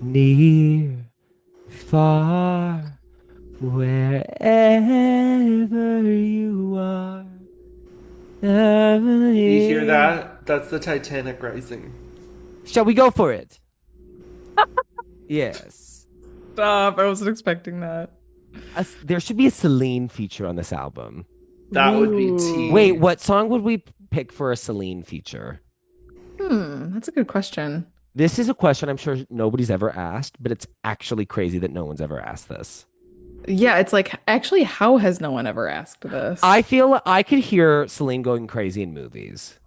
near, far, wherever you are. You hear Heavenly. that? That's the Titanic Rising. Shall we go for it? Yes. Stop. I wasn't expecting that. There should be a Celine feature on this album. That would be Wait, tea. Ooh. what song would we pick for a Celine feature? That's a good question. This is a question I'm sure nobody's ever asked, but it's actually crazy that no one's ever asked this. Yeah, it's like, actually, how has no one ever asked this? I feel I could hear Celine going crazy in movies.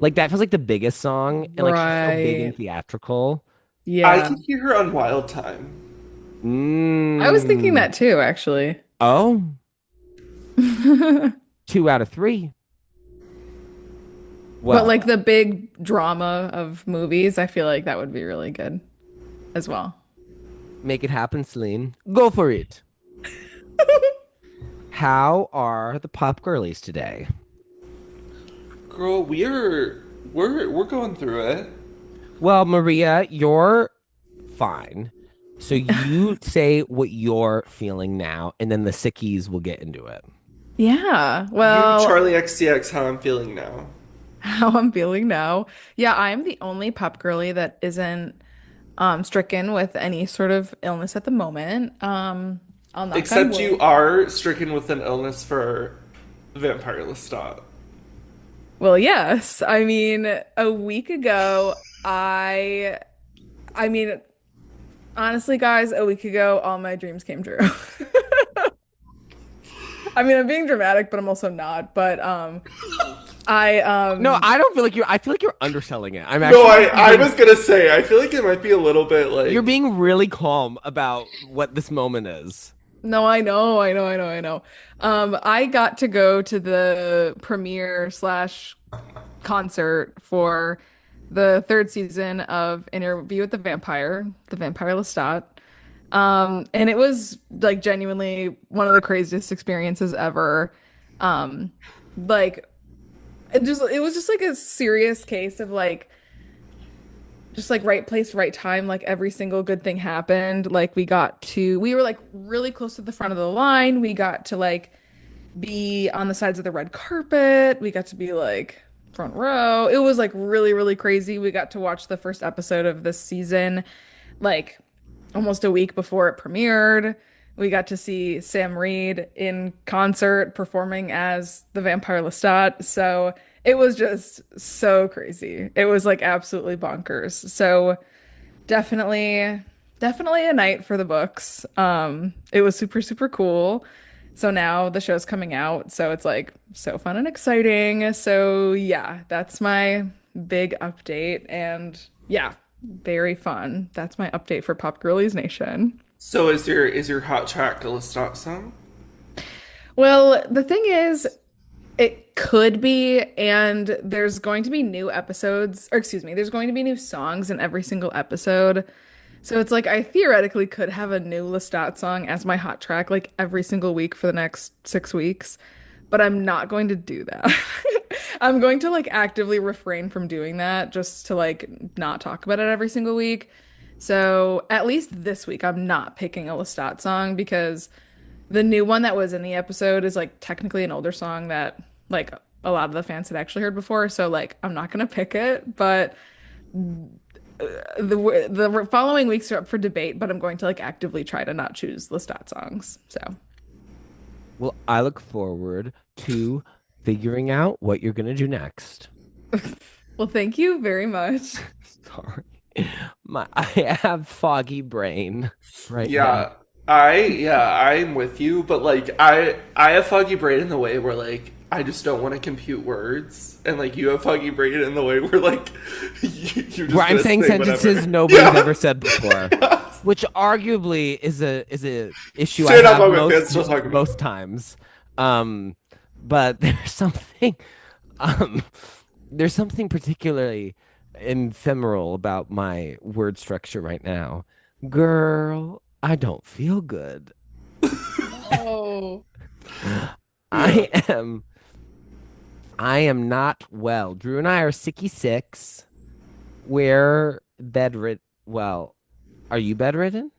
Like that feels like the biggest song, and like she's so big and Right. theatrical. I Yeah. could hear her on Wild Time. I was thinking Mm. that too, actually. Oh, 2 out of 3. But Well, like the big drama of movies, I feel like that would be really good as well. make it happen, Celine. Go for it. How are the pop girlies today? Girl, we're going through it. Well, Maria, you're fine. So you say what you're feeling now, and then the sickies will get into it. Yeah. You Well, Charlie XCX, how I'm feeling now. how I'm feeling now. Yeah, I'm the only pop girly that isn't stricken with any sort of illness at the moment. I'll knock on Except you wood. are stricken with an illness for Vampire Lestat. Well, yes. I mean, a week ago, I mean, honestly, guys, a week ago, all my dreams came true. I mean, I'm being dramatic, but I'm also not. But I No, I don't feel like you're. I feel like you're underselling it. I'm No, actually I being. was gonna say, I feel like it might be a little bit You're like being really calm about what this moment is. No, I know. I got to go to the premiere slash concert for the third season of Interview with the Vampire Lestat. And it was like genuinely one of the craziest experiences ever. Um, like it was just like a serious case of like just like right place, right time, like every single good thing happened. Like we were like really close to the front of the line. We got to like be on the sides of the red carpet. We got to be like front row. It was like really, really crazy. We got to watch the first episode of this season like almost a week before it premiered. We got to see Sam Reed in concert performing as the Vampire Lestat. So it was just so crazy. It was like absolutely bonkers. So definitely a night for the books. It was super, super cool. So now the show's coming out, so it's like so fun and exciting. So yeah, that's my big update and yeah, very fun. That's my update for Pop Girlies Nation. so is your hot track a Lestat song? Well, the thing is, it could be, and there's going to be new episodes, or excuse me, there's going to be new songs in every single episode. So it's like I theoretically could have a new Lestat song as my hot track like every single week for the next 6 weeks, but I'm not going to do that. I'm going to like actively refrain from doing that just to like not talk about it every single week. So at least this week, I'm not picking a Lestat song because the new one that was in the episode is like technically an older song that like a lot of the fans had actually heard before. So like I'm not gonna pick it, but the following weeks are up for debate, but I'm going to like actively try to not choose Lestat songs. So, Well, I look forward to figuring out what you're gonna do next. well, thank you very much. Sorry, I have foggy brain right now. I'm with you, but like I have foggy brain in the way where like I just don't want to compute words, and like you have foggy brain in the way where like you're Where just I'm gonna saying say sentences whatever. nobody's Yeah, ever said before, which arguably is a issue I stand up have moment, man. Still talking about most times. Um, but um there's something particularly ephemeral about my word structure right now. Girl, I don't feel good. Oh, yeah. I am I am not well. Drew and I are sicky six. We're bedridden. Well, Are you bedridden?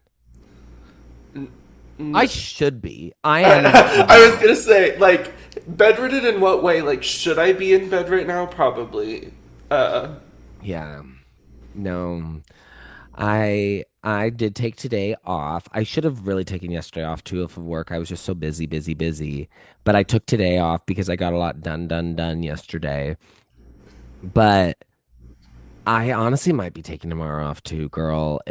I N- should be. I am in I was pain. gonna say, like, bedridden in what way? Like, should I be in bed right now? Probably. Uh, Yeah. No. I did take today off. I should have really taken yesterday off too of work. I was just so busy, busy, busy. But I took today off because I got a lot done yesterday. But I honestly might be taking tomorrow off too, girl.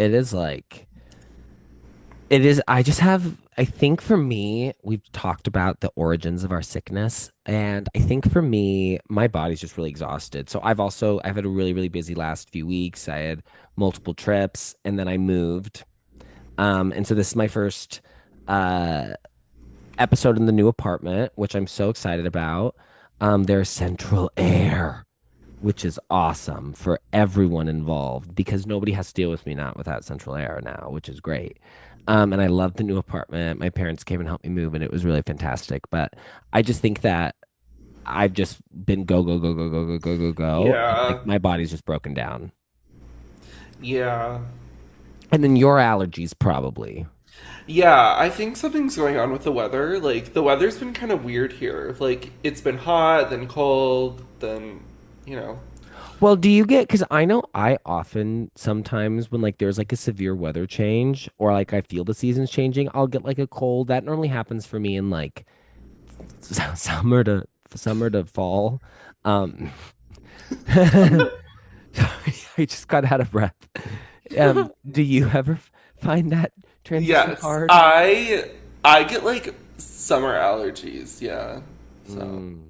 It is, I just have, I think for me, we've talked about the origins of our sickness. And I think for me, my body's just really exhausted. So I've had a really, really busy last few weeks. I had multiple trips and then I moved. And so this is my first uh, episode in the new apartment, which I'm so excited about. There's central air, which is awesome for everyone involved because nobody has to deal with me not without central air now, which is great. And I love the new apartment. My parents came and helped me move, and it was really fantastic. But I just think that I've just been go, go, go, go, go, go, go, go, go. And like yeah. my body's just broken down. Yeah. And then your allergies, probably. Yeah, I think something's going on with the weather. Like, the weather's been kind of weird here. Like, it's been hot, then cold, then, you know. Well, do you get, because I know I often sometimes when like there's like a severe weather change or like I feel the seasons changing, I'll get like a cold. That normally happens for me in like summer to fall. Um, sorry, I just got out of breath. Do you ever find that transition Yes, hard? I get like summer allergies, yeah. So, Mm.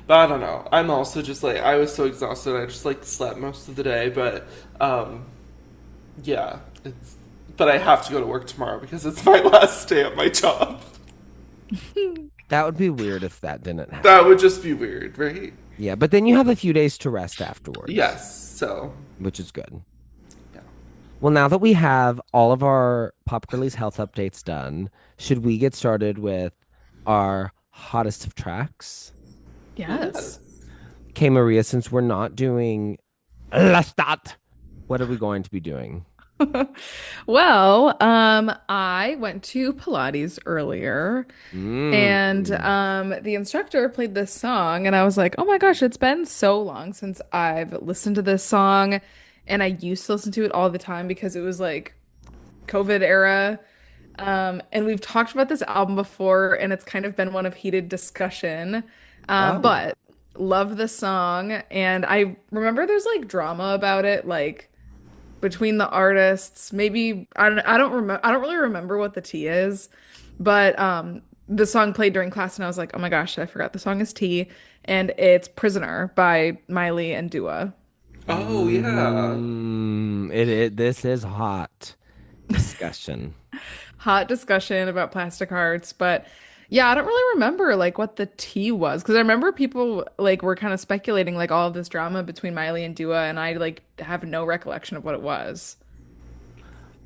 but I don't know. I'm also just like I was so exhausted. I just like slept most of the day, but um yeah, it's but I have to go to work tomorrow because it's my last day at my job. That would be weird if that didn't happen. That would just be weird, right? Yeah, but then you have a few days to rest afterwards, Yes. So, which is good. yeah. Well, now that we have all of our Pop Girlies health updates done, should we get started with our hottest of tracks? Yes. Yes. Okay, Maria, since we're not doing Lestat, what are we going to be doing? Well, I went to Pilates earlier and Mm. the instructor played this song and I was like, "Oh my gosh, it's been so long since I've listened to this song." And I used to listen to it all the time because it was like COVID era. And we've talked about this album before, and it's kind of been one of heated discussion. Oh, But love the song, and I remember there's like drama about it, like between the artists. Maybe I don't remember. I don't really remember what the tea is, but the song played during class, and I was like, oh my gosh, I forgot the song is tea, and it's "Prisoner" by Miley and Dua. Oh yeah. this is hot discussion. Hot discussion about plastic hearts, but yeah, I don't really remember like what the tea was because I remember people like were kind of speculating like all of this drama between Miley and Dua, and I like have no recollection of what it was.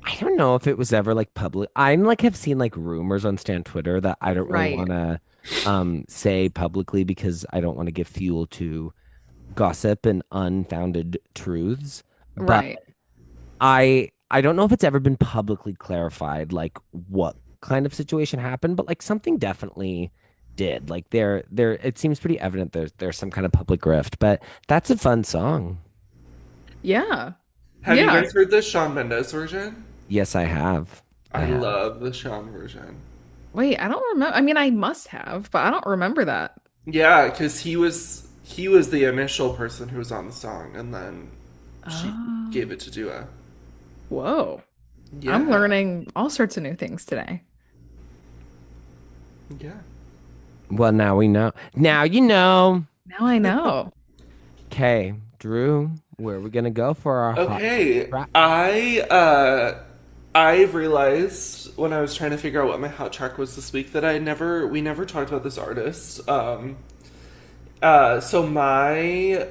I don't know if it was ever like public. I like have seen like rumors on Stan Twitter that I don't really want Right. to say publicly because I don't want to give fuel to gossip and unfounded truths. But Right. I don't know if it's ever been publicly clarified like what kind of situation happened, but like something definitely did. Like there it seems pretty evident there's some kind of public grift, but that's a fun song. Yeah. Have you Yeah. guys heard the Shawn Mendes version? Yes, I have. I I have. love the Shawn version. Wait, I don't remember. I mean, I must have, but I don't remember that. Yeah, because he was the initial person who was on the song, and then she Oh, gave it to Dua. whoa. I'm Yeah, learning all sorts of new things today. yeah. Well, now we know. Now you know. Now I know. Okay, Drew, where are we gonna go for our hot Okay, track? I realized when I was trying to figure out what my hot track was this week that we never talked about this artist. So my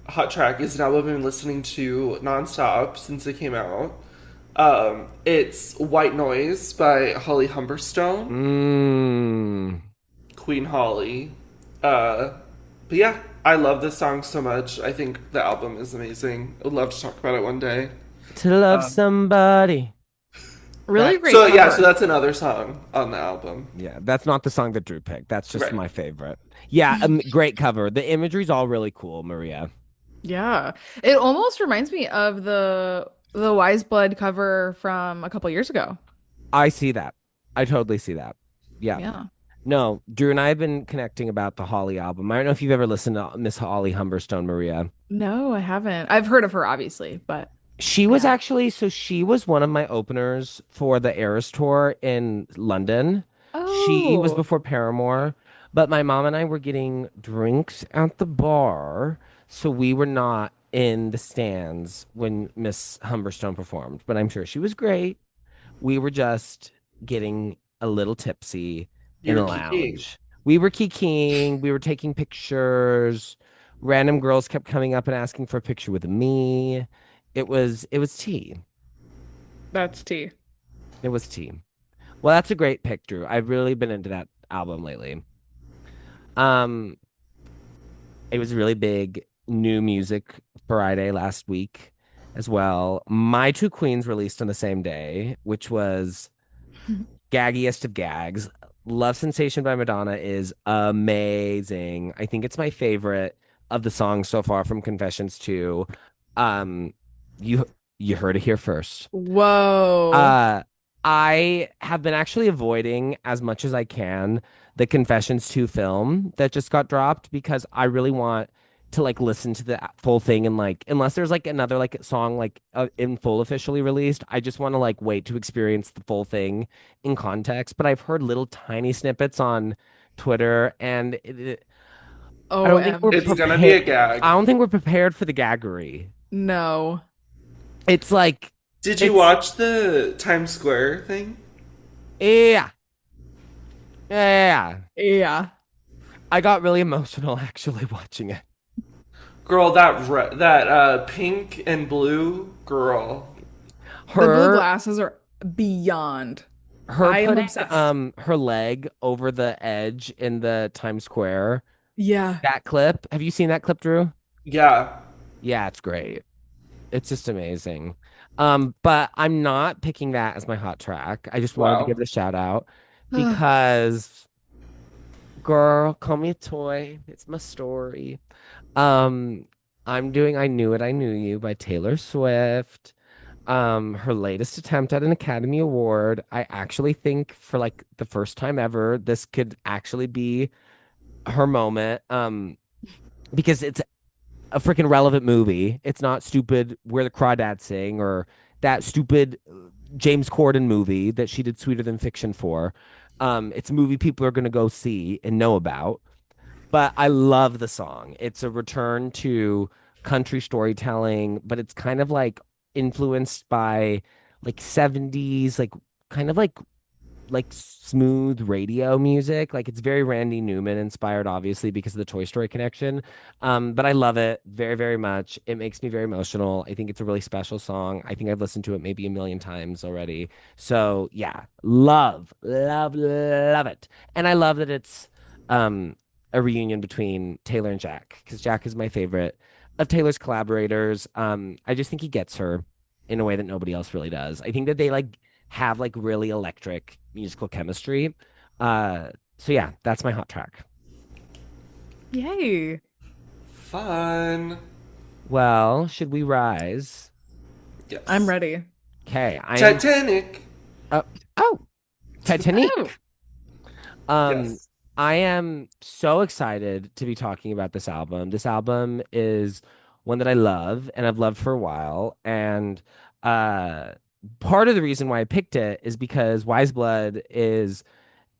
hot track is an album I've been listening to nonstop since it came out. It's White Noise by Holly Humberstone, Mmm. Queen Holly. Uh, but yeah, I love this song so much. I think the album is amazing. I would love to talk about it one day. To love Um, somebody. Really That's great so yeah, so cover. that's another song on the album. yeah, that's not the song that Drew picked. That's just Right. my favorite. Yeah, great cover. The imagery's all really cool, Maria. Yeah. It almost reminds me of the Weyes Blood cover from a couple years ago. I see that. I totally see that. Yeah. Yeah. No, Drew and I have been connecting about the Holly album. I don't know if you've ever listened to Miss Holly Humberstone, Maria. No, I haven't. I've heard of her, obviously, but She I was haven't. actually, so she was one of my openers for the Eras tour in London. She was Oh, before Paramore, but my mom and I were getting drinks at the bar, so we were not in the stands when Miss Humberstone performed, but I'm sure she was great. We were just getting a little tipsy in You're a Kiki. lounge. We were kikiing, we were taking pictures. Random girls kept coming up and asking for a picture with me. It was tea. that's tea. It was tea. Well, that's a great pick, Drew. I've really been into that album lately. Um, it was really big new music Friday last week as well. My Two Queens released on the same day, which was gaggiest of gags. Love Sensation by Madonna is amazing. I think it's my favorite of the songs so far from Confessions 2. Um, you you heard it here first. Whoa. Uh, I have been actually avoiding as much as I can the Confessions 2 film that just got dropped because I really want to like listen to the full thing and like unless there's like another like song like in full officially released, I just want to like wait to experience the full thing in context. But I've heard little tiny snippets on Twitter and I don't think we're It's gonna be prepared. a gag. I don't think we're prepared for the gaggery. No. It's like Did you it's watch the Times Square thing? yeah. Yeah. Yeah. I got really emotional actually watching it. Girl, that pink and blue girl. The blue Her glasses are beyond. her I am putting obsessed. her leg over the edge in the Times Square. Yeah. That clip. Have you seen that clip, Drew? Yeah. Yeah, it's great. It's just amazing. But I'm not picking that as my hot track. I just wanted to give Wow. it a shout out because girl, call me a toy. It's my story. Um, I'm doing I Knew It, I Knew You by Taylor Swift. Her latest attempt at an Academy Award. I actually think for like the first time ever, this could actually be her moment. Because it's a freaking relevant movie. It's not stupid Where the Crawdads Sing or that stupid James Corden movie that she did Sweeter Than Fiction for. It's a movie people are going to go see and know about. But I love the song. It's a return to country storytelling, but it's kind of like influenced by like 70s, kind of like smooth radio music. Like it's very Randy Newman inspired, obviously, because of the Toy Story connection. But I love it very, very much. It makes me very emotional. I think it's a really special song. I think I've listened to it maybe a million times already. So yeah, love, love, love it. And I love that it's um a reunion between Taylor and Jack, because Jack is my favorite of Taylor's collaborators. I just think he gets her in a way that nobody else really does. I think that they like have like really electric musical chemistry. Uh, so yeah, that's my hot track. Yay. Fun. Well, should we rise? I'm Yes. ready. Okay, I am. Titanic. Uh, oh, Oh, Titanic. Um, Yes. I am so excited to be talking about this album. This album is one that I love and I've loved for a while. And uh, part of the reason why I picked it is because Weyes Blood is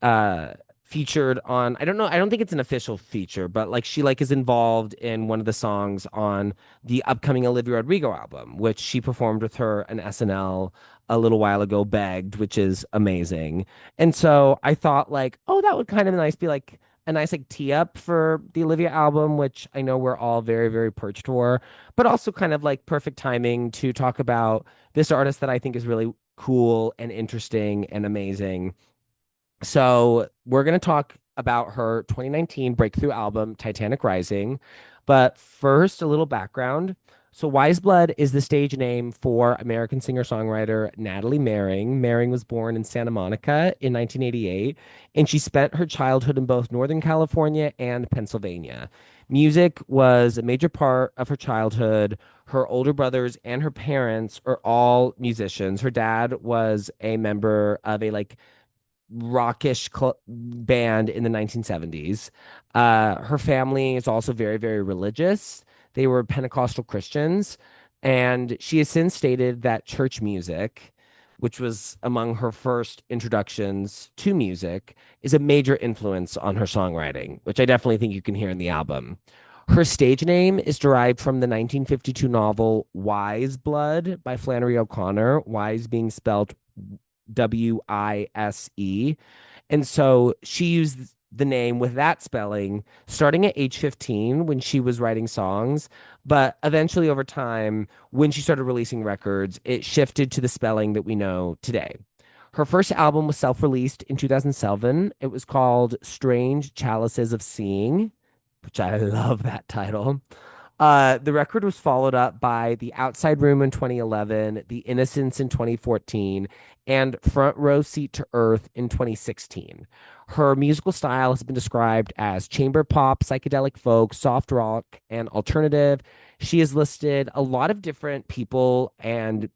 uh featured on I don't know, I don't think it's an official feature, but like she like is involved in one of the songs on the upcoming Olivia Rodrigo album, which she performed with her an SNL a little while ago, Begged, which is amazing. And so I thought like, oh, that would kind of nice be like a nice like tee up for the Olivia album, which I know we're all very, very perched for, but also kind of like perfect timing to talk about this artist that I think is really cool and interesting and amazing. So we're going to talk about her 2019 breakthrough album, Titanic Rising. But first, a little background. So Weyes Blood is the stage name for American singer-songwriter Natalie Merring. Merring was born in Santa Monica in 1988, and she spent her childhood in both Northern California and Pennsylvania. Music was a major part of her childhood. Her older brothers and her parents are all musicians. Her dad was a member of a rockish band in the 1970s. Her family is also very, very religious. They were Pentecostal Christians. And she has since stated that church music, which was among her first introductions to music, is a major influence on her songwriting, which I definitely think you can hear in the album. Her stage name is derived from the 1952 novel Weyes Blood by Flannery O'Connor, Wise being spelled Wise. And so she used the name with that spelling starting at age 15 when she was writing songs. But eventually, over time, when she started releasing records, it shifted to the spelling that we know today. Her first album was self released in 2007. It was called Strange Chalices of Seeing, which I love that title. The record was followed up by The Outside Room in 2011, The Innocents in 2014, and Front Row Seat to Earth in 2016. Her musical style has been described as chamber pop, psychedelic folk, soft rock, and alternative. She has listed a lot of different people and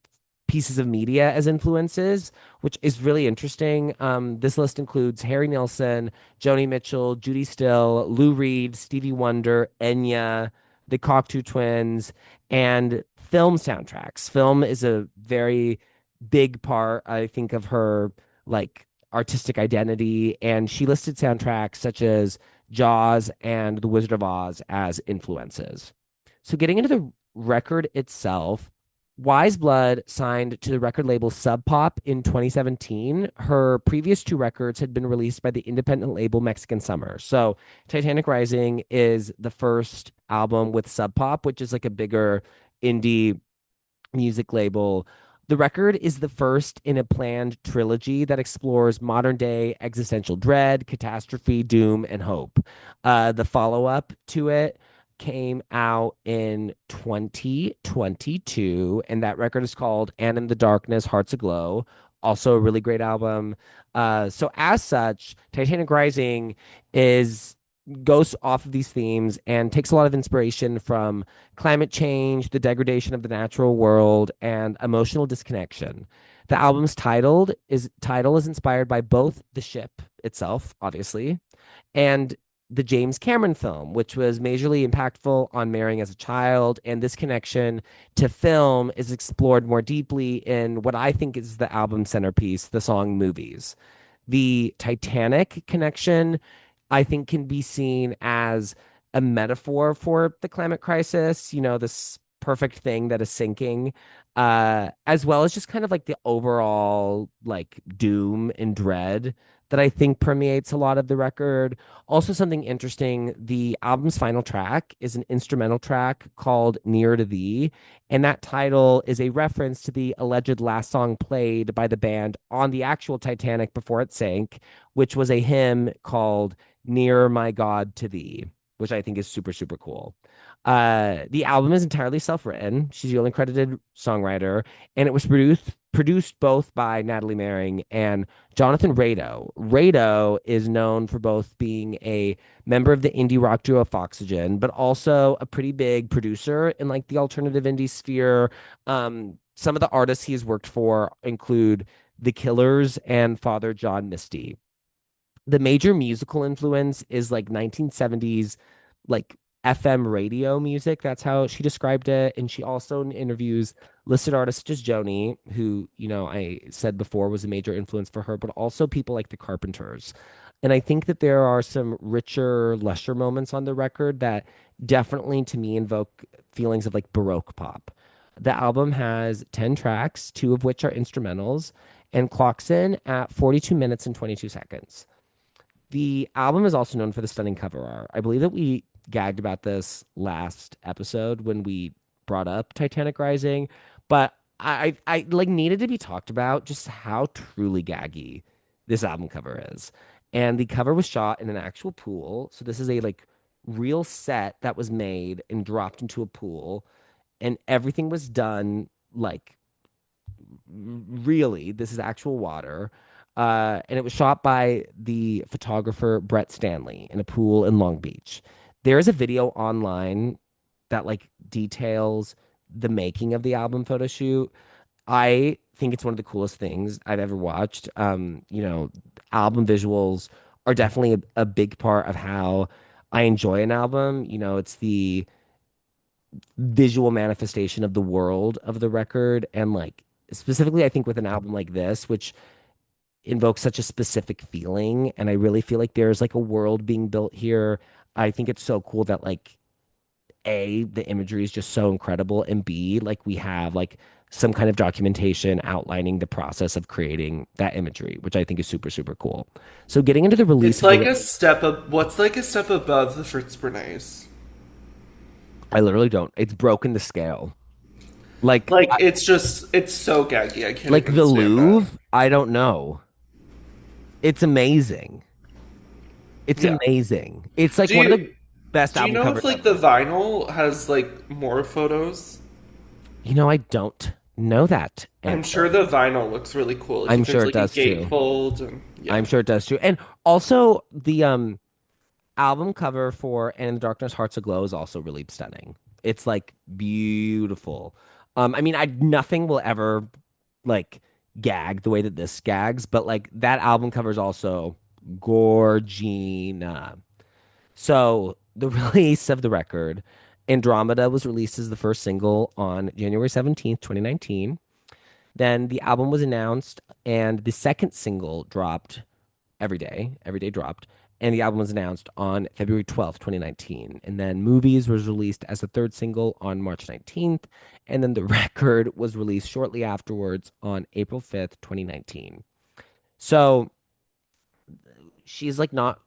pieces of media as influences, which is really interesting. This list includes Harry Nilsson, Joni Mitchell, Judy Still, Lou Reed, Stevie Wonder, Enya, the Cocteau Twins, and film soundtracks. Film is a very big part, I think, of her artistic identity, and she listed soundtracks such as Jaws and The Wizard of Oz as influences. So getting into the record itself, Wise Blood signed to the record label Sub Pop in 2017. Her previous two records had been released by the independent label Mexican Summer. So Titanic Rising is the first album with Sub Pop, which is like a bigger indie music label. The record is the first in a planned trilogy that explores modern day existential dread, catastrophe, doom, and hope. The follow up to it came out in 2022, and that record is called And in the Darkness, Hearts Aglow. Also, a really great album. So, as such, Titanic Rising is goes off of these themes and takes a lot of inspiration from climate change, the degradation of the natural world, and emotional disconnection. The album's title is inspired by both the ship itself, obviously, and the James Cameron film, which was majorly impactful on Marrying as a Child. And this connection to film is explored more deeply in what I think is the album centerpiece, the song Movies. The Titanic connection, I think, can be seen as a metaphor for the climate crisis, this perfect thing that is sinking, as well as just kind of like the overall doom and dread that I think permeates a lot of the record. Also, something interesting, the album's final track is an instrumental track called Near to Thee, and that title is a reference to the alleged last song played by the band on the actual Titanic before it sank, which was a hymn called Near My God to Thee, which I think is super, super cool. The album is entirely self-written. She's the only credited songwriter, and it was produced both by Natalie Merring and Jonathan Rado. Rado is known for both being a member of the indie rock duo Foxygen, but also a pretty big producer in the alternative indie sphere. Some of the artists he's worked for include The Killers and Father John Misty. The major musical influence is 1970s like FM radio music. That's how she described it. And she also in interviews listed artists such as Joni, who, I said before was a major influence for her, but also people like the Carpenters. And I think that there are some richer, lusher moments on the record that definitely to me invoke feelings of Baroque pop. The album has 10 tracks, two of which are instrumentals, and clocks in at 42 minutes and 22 seconds. The album is also known for the stunning cover art. I believe that we gagged about this last episode when we brought up Titanic Rising, but I needed to be talked about just how truly gaggy this album cover is. And the cover was shot in an actual pool. So this is a real set that was made and dropped into a pool. and everything was done like really, this is actual water. And it was shot by the photographer Brett Stanley in a pool in Long Beach. There is a video online that like details the making of the album photo shoot. I think it's one of the coolest things I've ever watched. Album visuals are definitely a big part of how I enjoy an album. It's the visual manifestation of the world of the record. And like, specifically, I think with an album like this, which invokes such a specific feeling. And I really feel like there's like a world being built here. I think it's so cool that like A, the imagery is just so incredible, and B, like we have like some kind of documentation outlining the process of creating that imagery, which I think is super, super cool. So getting into the release It's of the, like a step up. What's like a step above the Fritz Bernays? I literally don't, it's broken the scale. Like, Like it's so gaggy. I can't like even the stand that. Louvre, I don't know. It's amazing. It's Yeah. amazing. It's like Do one of the you best do you album know covers if like the ever. vinyl has like more photos? I don't know that I'm answer. sure the vinyl looks really cool. Like I'm if sure there's it like a does too. gatefold and I'm yeah. sure it does too. And also the album cover for And in the Darkness Hearts Aglow is also really stunning. It's like beautiful. I mean, I nothing will ever like gag the way that this gags, but like that album cover is also gorgina. So the release of the record, Andromeda was released as the first single on January 17th, 2019. Then the album was announced, and the second single dropped every day. Every day dropped. And the album was announced on February 12th, 2019. And then Movies was released as the third single on March 19th. And then the record was released shortly afterwards on April 5th, 2019. So she's like not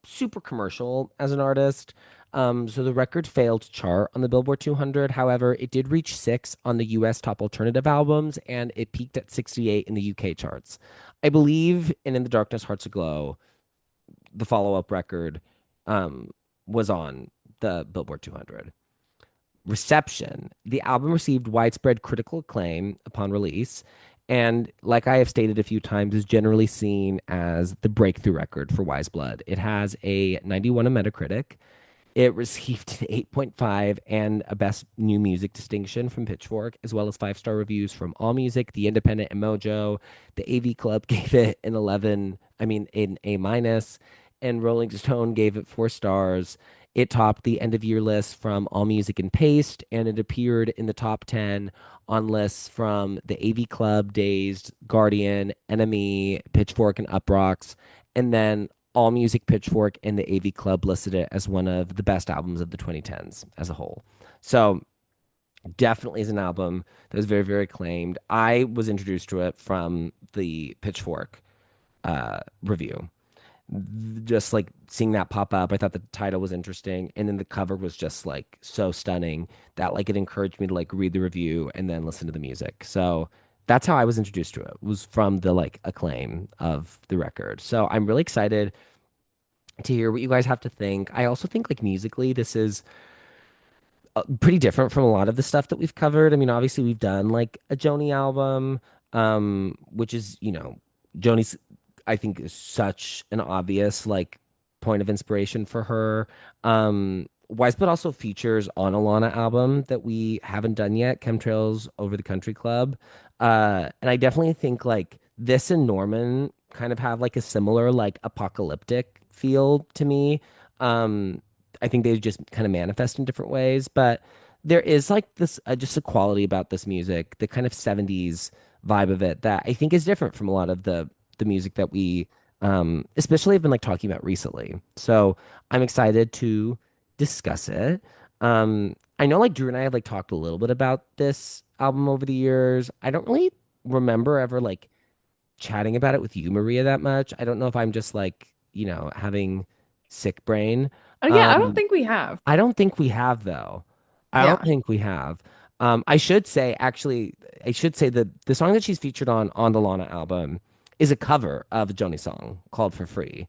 super commercial as an artist. So the record failed to chart on the Billboard 200. However, it did reach six on the US top alternative albums, and it peaked at 68 in the UK charts. I believe In the Darkness Hearts Aglow, the follow-up record, um, was on the Billboard 200. Reception. The album received widespread critical acclaim upon release, and like I have stated a few times, is generally seen as the breakthrough record for Weyes Blood. It has a 91 on Metacritic. It received an 8.5 and a Best New Music distinction from Pitchfork, as well as five-star reviews from AllMusic, The Independent, and Mojo. The AV Club gave it an 11, I mean, an A minus, and Rolling Stone gave it 4 stars. It topped the end of year list from AllMusic and Paste, and it appeared in the top 10 on lists from the AV Club, Dazed, Guardian, NME, Pitchfork, and Uproxx. And then All Music, Pitchfork, and the AV Club listed it as one of the best albums of the 2010s as a whole. So definitely is an album that was very, very acclaimed. I was introduced to it from the Pitchfork review. Just like seeing that pop up, I thought the title was interesting, and then the cover was just like so stunning that like it encouraged me to like read the review and then listen to the music. So that's how I was introduced to it, was from the like acclaim of the record. So I'm really excited to hear what you guys have to think. I also think like musically, this is pretty different from a lot of the stuff that we've covered. I mean, obviously we've done like a Joni album, which is, Joni's, I think, is such an obvious like point of inspiration for her. Weisbud also features on a Lana album that we haven't done yet, Chemtrails Over the Country Club. And I definitely think like this and Norman kind of have like a similar like apocalyptic feel to me. Um, I think they just kind of manifest in different ways, but there is like this just a quality about this music, the kind of 70s vibe of it that I think is different from a lot of the music that we especially have been like talking about recently. So I'm excited to discuss it. I know like Drew and I have like talked a little bit about this album over the years. I don't really remember ever like chatting about it with you, Maria, that much. I don't know if I'm just like, having sick brain. Oh yeah, I don't Um, think we have. I don't think we have though. I don't Yeah. think we have. I should say actually, I should say that the song that she's featured on the Lana album is a cover of a Joni song called "For Free,"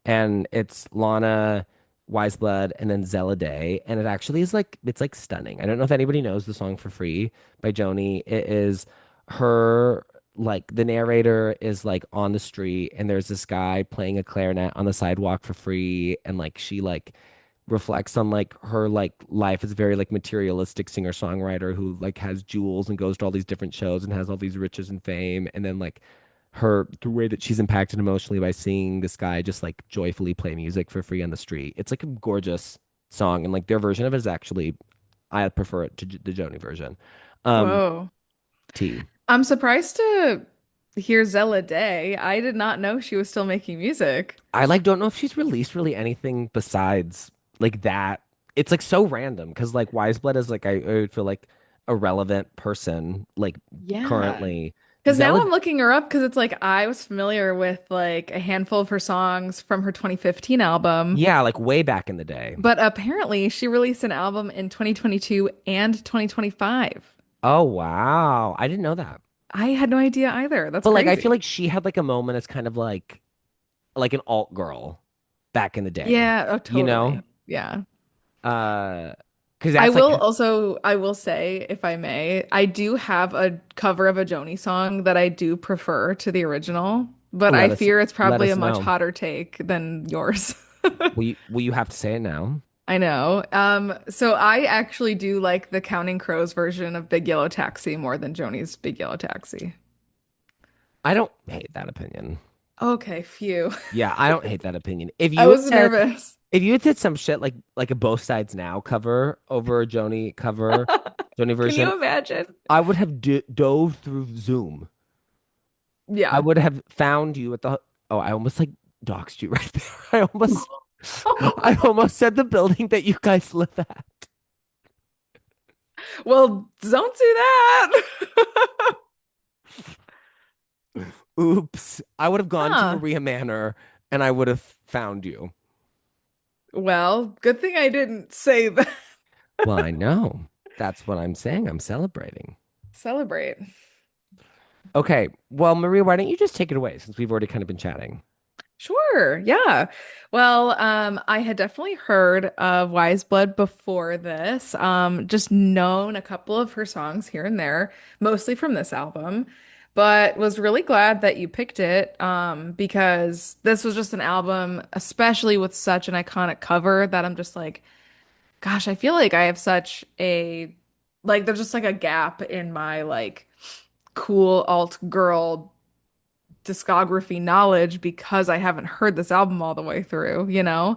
and it's Lana. Weyes Blood, and then Zella Day. And it actually is like it's like stunning. I don't know if anybody knows the song For Free by Joni. It is her like the narrator is like on the street and there's this guy playing a clarinet on the sidewalk for free and like she like reflects on like her like life as a very like materialistic singer-songwriter who like has jewels and goes to all these different shows and has all these riches and fame and then like her the way that she's impacted emotionally by seeing this guy just like joyfully play music for free on the street. It's like a gorgeous song and like their version of it is actually I prefer it to the Joni version. Um Whoa. T. I'm surprised to hear Zella Day. I did not know she was still making music. I like don't know if she's released really anything besides like that. It's like so random because like Wise Blood is like I would feel like a relevant person like Yeah. currently. Because now Zella, I'm looking her up because it's like I was familiar with like a handful of her songs from her 2015 album, yeah, like way back in the day. but apparently she released an album in 2022 and 2025. Oh wow, I didn't know that. I had no idea either. That's But like I feel crazy. like she had like a moment as kind of like an alt girl back in the day, Yeah, oh, you know? totally. Yeah. Uh, because that's like I will say, if I may, I do have a cover of a Joni song that I do prefer to the original, but I let us fear it's let probably us a much know. hotter take than yours. Will you have to say it now? I know. So I actually do like the Counting Crows version of Big Yellow Taxi more than Joni's Big Yellow Taxi. I don't hate that opinion. Okay, phew. Yeah, I don't hate that opinion. If I you had was said nervous. if you had said some shit like a Both Sides Now cover over a Joni cover, Joni Can version, you imagine? I would have dove through Zoom. I Yeah. would have found you at the. Oh, I almost like doxed you right there. I almost said the building that you guys live at. Well, don't do that. Oops. I would have gone to Huh. Maria Manor and I would have found you. Well, good thing I didn't say that. Well, I know. That's what I'm saying. I'm celebrating. Celebrate. Okay. Well, Maria, why don't you just take it away since we've already kind of been chatting? Sure, yeah. Well, I had definitely heard of Wise Blood before this. Just known a couple of her songs here and there, mostly from this album, but was really glad that you picked it, because this was just an album, especially with such an iconic cover, that I'm just like, gosh, I feel like I have such a like there's just like a gap in my like cool alt girl discography knowledge because I haven't heard this album all the way through, you know?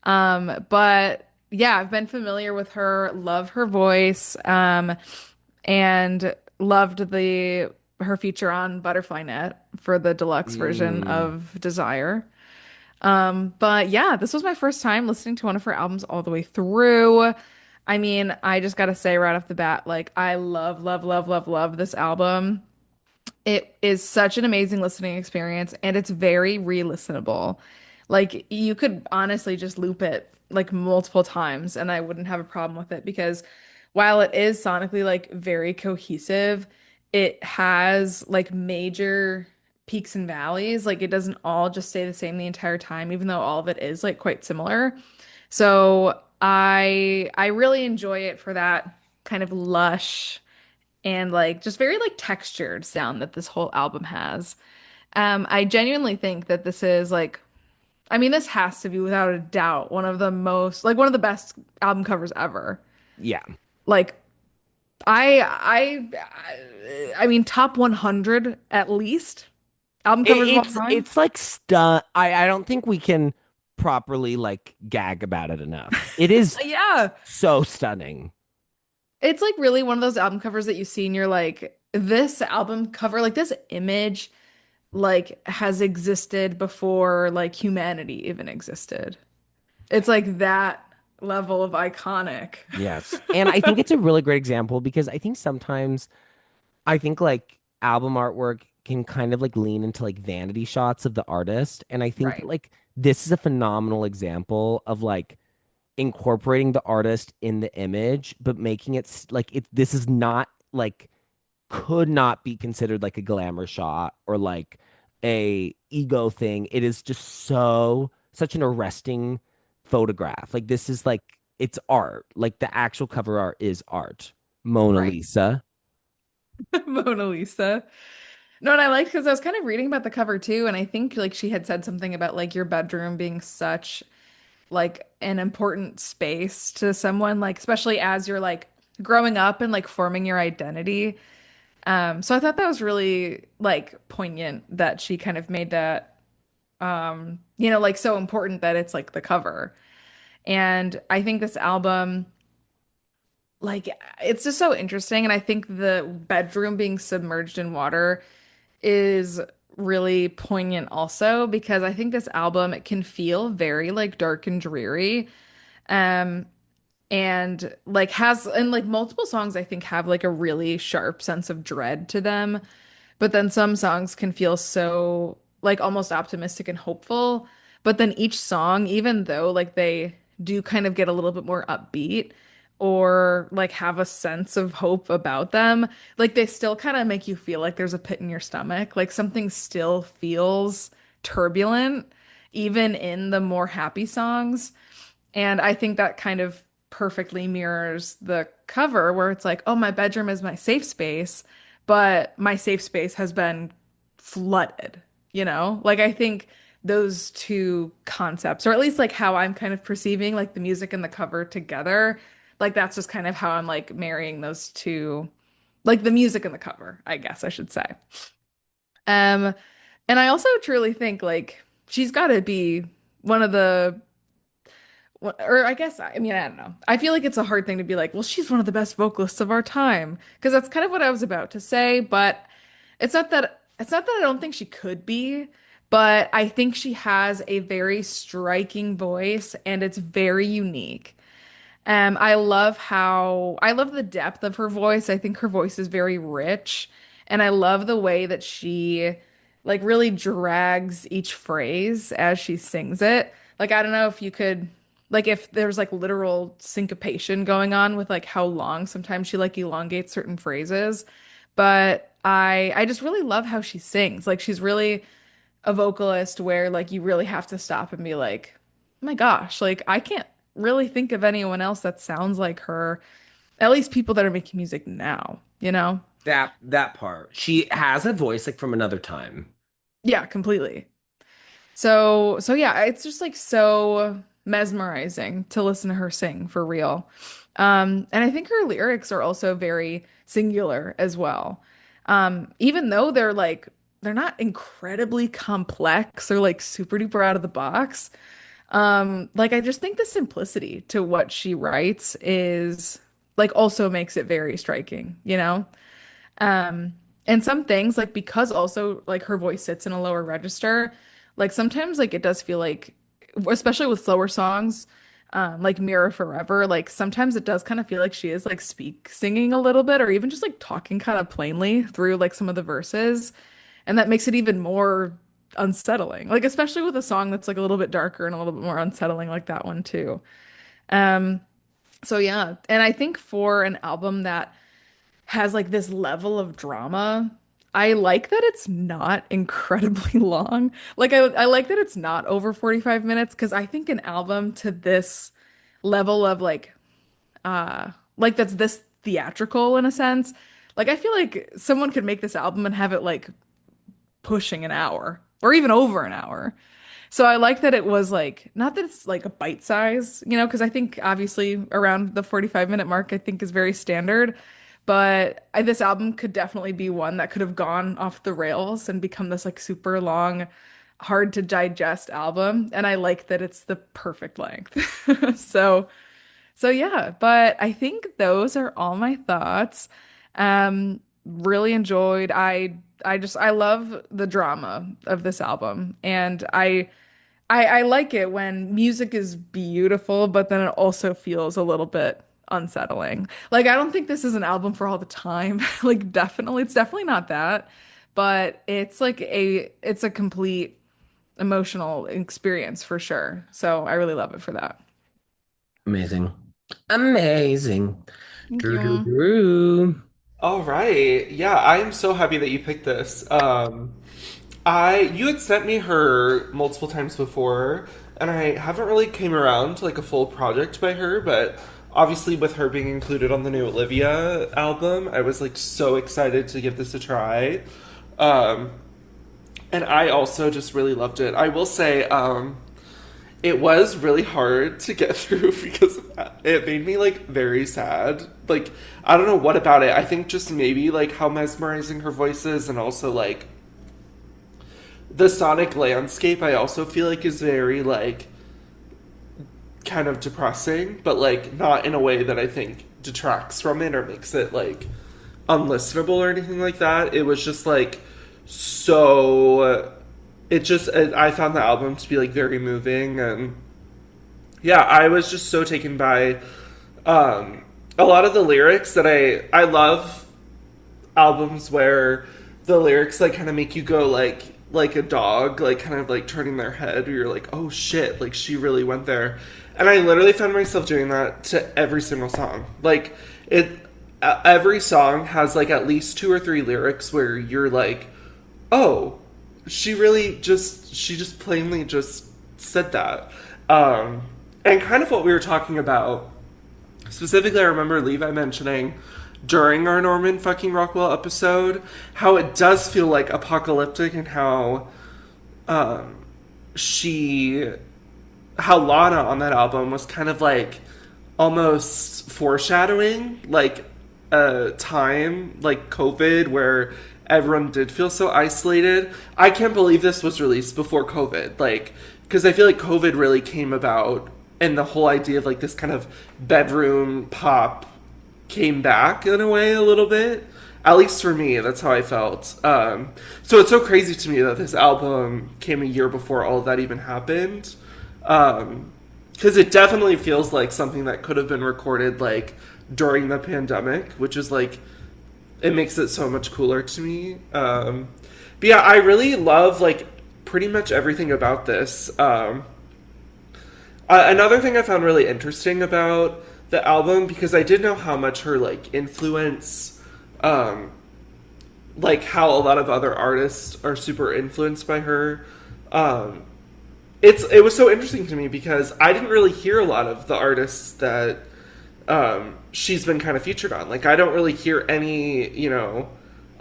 But yeah, I've been familiar with her, love her voice, and loved the her feature on Butterfly Net for the deluxe version Mm, of Desire. But yeah, this was my first time listening to one of her albums all the way through. I mean, I just gotta say right off the bat, like I love, love, love, love, love this album. It is such an amazing listening experience and it's very re-listenable. Like you could honestly just loop it like multiple times and I wouldn't have a problem with it because while it is sonically like very cohesive, it has like major peaks and valleys. Like it doesn't all just stay the same the entire time, even though all of it is like quite similar. So I really enjoy it for that kind of lush and like just very like textured sound that this whole album has. I genuinely think that this is like, I mean, this has to be without a doubt one of the most like one of the best album covers ever. yeah. Like I mean top 100 at least album covers of all time. It's like I don't think we can properly like gag about it enough. It is Yeah. so stunning. It's like really one of those album covers that you see and you're like, this album cover, like this image like has existed before like humanity even existed. It's like that level of iconic. Yes. And I think it's a really great example because I think sometimes I think like album artwork can kind of like lean into like vanity shots of the artist. And I think that Right. like this is a phenomenal example of like incorporating the artist in the image, but making it like this is not like could not be considered like a glamour shot or like a ego thing. It is just such an arresting photograph. Like this is like it's art. Like the actual cover art is art. Mona Right. Lisa. Mona Lisa. No, and I liked because I was kind of reading about the cover too, and I think like she had said something about like your bedroom being such like an important space to someone, like especially as you're like growing up and like forming your identity. So I thought that was really like poignant that she kind of made that like so important that it's like the cover. And I think this album, like, it's just so interesting. And I think the bedroom being submerged in water is really poignant also because I think this album it can feel very like dark and dreary. Um and like has and like multiple songs I think have like a really sharp sense of dread to them. But then some songs can feel so like almost optimistic and hopeful. But then each song, even though like they do kind of get a little bit more upbeat or like have a sense of hope about them, like they still kind of make you feel like there's a pit in your stomach. Like something still feels turbulent, even in the more happy songs. And I think that kind of perfectly mirrors the cover where it's like, oh, my bedroom is my safe space, but my safe space has been flooded, you know? Like I think those two concepts, or at least like how I'm kind of perceiving like the music and the cover together, like that's just kind of how I'm like marrying those two, like the music and the cover, I guess I should say. Um, and I also truly think like she's got to be one of the or I guess, I mean, I don't know. I feel like it's a hard thing to be like, well, she's one of the best vocalists of our time. Because that's kind of what I was about to say, but it's not that I don't think she could be, but I think she has a very striking voice and it's very unique. I love the depth of her voice. I think her voice is very rich, and I love the way that she like really drags each phrase as she sings it. Like I don't know if you could like if there's like literal syncopation going on with like how long sometimes she like elongates certain phrases, but I just really love how she sings. Like she's really a vocalist where like you really have to stop and be like, oh my gosh, like I can't really think of anyone else that sounds like her. At least people that are making music now, you know? That part. She has a voice like from another time. Yeah, completely. So yeah, it's just like so mesmerizing to listen to her sing for real. And I think her lyrics are also very singular as well. Even though they're not incredibly complex or like super duper out of the box. Like I just think the simplicity to what she writes is like also makes it very striking, you know? Um, and some things like because also like her voice sits in a lower register, like sometimes like it does feel like especially with slower songs, like Mirror Forever, like sometimes it does kind of feel like she is like speak singing a little bit or even just like talking kind of plainly through like some of the verses. And that makes it even more unsettling. Like especially with a song that's like a little bit darker and a little bit more unsettling like that one too. Um, so yeah, and I think for an album that has like this level of drama. I like that it's not incredibly long. Like I like that it's not over 45 minutes because I think an album to this level of like that's this theatrical in a sense. Like I feel like someone could make this album and have it like pushing an hour or even over an hour. So I like that it was like not that it's like a bite size, you know, because I think obviously around the 45-minute mark I think is very standard. But this album could definitely be one that could have gone off the rails and become this like super long, hard to digest album. And I like that it's the perfect length. So so yeah, but I think those are all my thoughts. Really enjoyed. I love the drama of this album, and I like it when music is beautiful, but then it also feels a little bit unsettling. Like I don't think this is an album for all the time. Like definitely, it's definitely not that, but it's a complete emotional experience for sure. So I really love it for that. Amazing. Amazing. Thank Drew, Drew, you. Drew. All right. Yeah, I am so happy that you picked this. I you had sent me her multiple times before, and I haven't really came around to like a full project by her, but obviously with her being included on the new Olivia album, I was like so excited to give this a try. Um, and I also just really loved it. I will say, it was really hard to get through because it made me like very sad. Like, I don't know what about it. I think just maybe like how mesmerizing her voice is, and also like the sonic landscape, I also feel like is very like kind of depressing, but like not in a way that I think detracts from it or makes it like unlistenable or anything like that. It was just like so. It just I found the album to be like very moving, and yeah, I was just so taken by a lot of the lyrics that I love albums where the lyrics like kind of make you go like a dog like kind of like turning their head, or you're like, oh shit, like she really went there. And I literally found myself doing that to every single song. Like it every song has like at least two or three lyrics where you're like, oh, she just plainly just said that. And kind of what we were talking about. Specifically, I remember Levi mentioning during our Norman fucking Rockwell episode how it does feel like apocalyptic, and how she, how Lana on that album was kind of like almost foreshadowing like a time like COVID where everyone did feel so isolated. I can't believe this was released before COVID, like, because I feel like COVID really came about, and the whole idea of like this kind of bedroom pop came back in a way a little bit. At least for me, that's how I felt. So it's so crazy to me that this album came a year before all of that even happened. Because it definitely feels like something that could have been recorded like during the pandemic, which is like it makes it so much cooler to me. But yeah, I really love like pretty much everything about this. Another thing I found really interesting about the album, because I did know how much her like influence, um, like how a lot of other artists are super influenced by her. Um, it was so interesting to me because I didn't really hear a lot of the artists that she's been kind of featured on. Like I don't really hear any,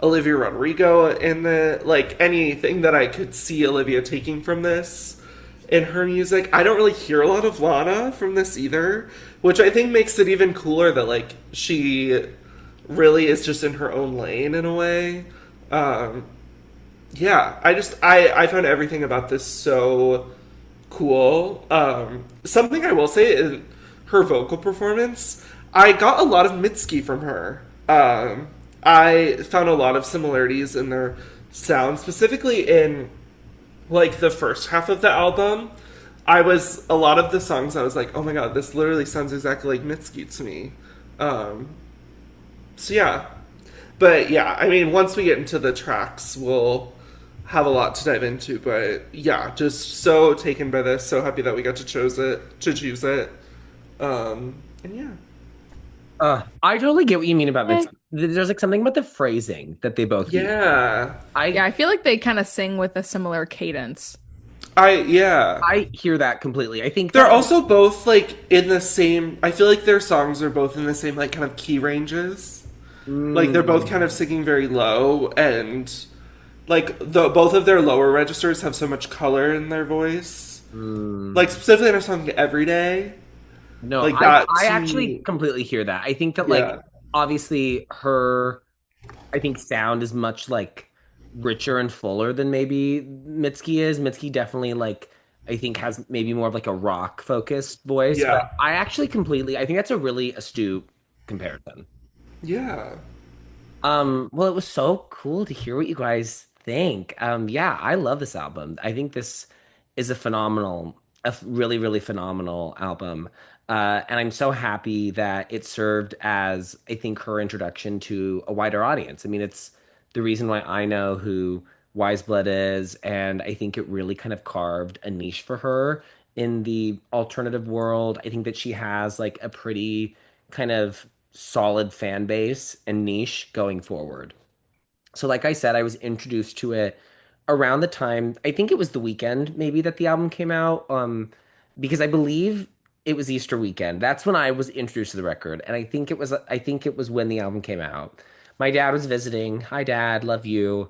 Olivia Rodrigo in the like anything that I could see Olivia taking from this in her music. I don't really hear a lot of Lana from this either, which I think makes it even cooler that like she really is just in her own lane in a way. Um, yeah, I found everything about this so cool. Something I will say is her vocal performance. I got a lot of Mitski from her. I found a lot of similarities in their sound, specifically in like the first half of the album. I was a lot of the songs I was like, oh my god, this literally sounds exactly like Mitski to me. Um, so yeah, but yeah, I mean, once we get into the tracks, we'll have a lot to dive into. But yeah, just so taken by this, so happy that we got to choose it. And yeah, I totally get what you mean about Eh. Mitski. There's like something about the phrasing that they both use. yeah, I Yeah, I feel like they kind of sing with a similar cadence. yeah. I hear that completely. I think They're that also both like in the same. I feel like their songs are both in the same like kind of key ranges. Like they're both kind mm, of singing very low, and like both of their lower registers have so much color in their voice. mm. Like specifically in our song "Every Day," No, like that I to actually me. completely hear that. I think that like Yeah, obviously her I think sound is much like richer and fuller than maybe Mitski is. Mitski definitely like I think has maybe more of like a rock focused voice, but yeah, I actually completely I think that's a really astute comparison. yeah, Well, it was so cool to hear what you guys think. Yeah, I love this album. I think this is a really, really phenomenal album. And I'm so happy that it served as, I think, her introduction to a wider audience. I mean, it's the reason why I know who Weyes Blood is, and I think it really kind of carved a niche for her in the alternative world. I think that she has like a pretty kind of solid fan base and niche going forward. So, like I said, I was introduced to it around the time, I think it was the weekend maybe that the album came out. because I believe it was Easter weekend. That's when I was introduced to the record, and I think it was when the album came out. My dad was visiting. Hi, Dad, love you.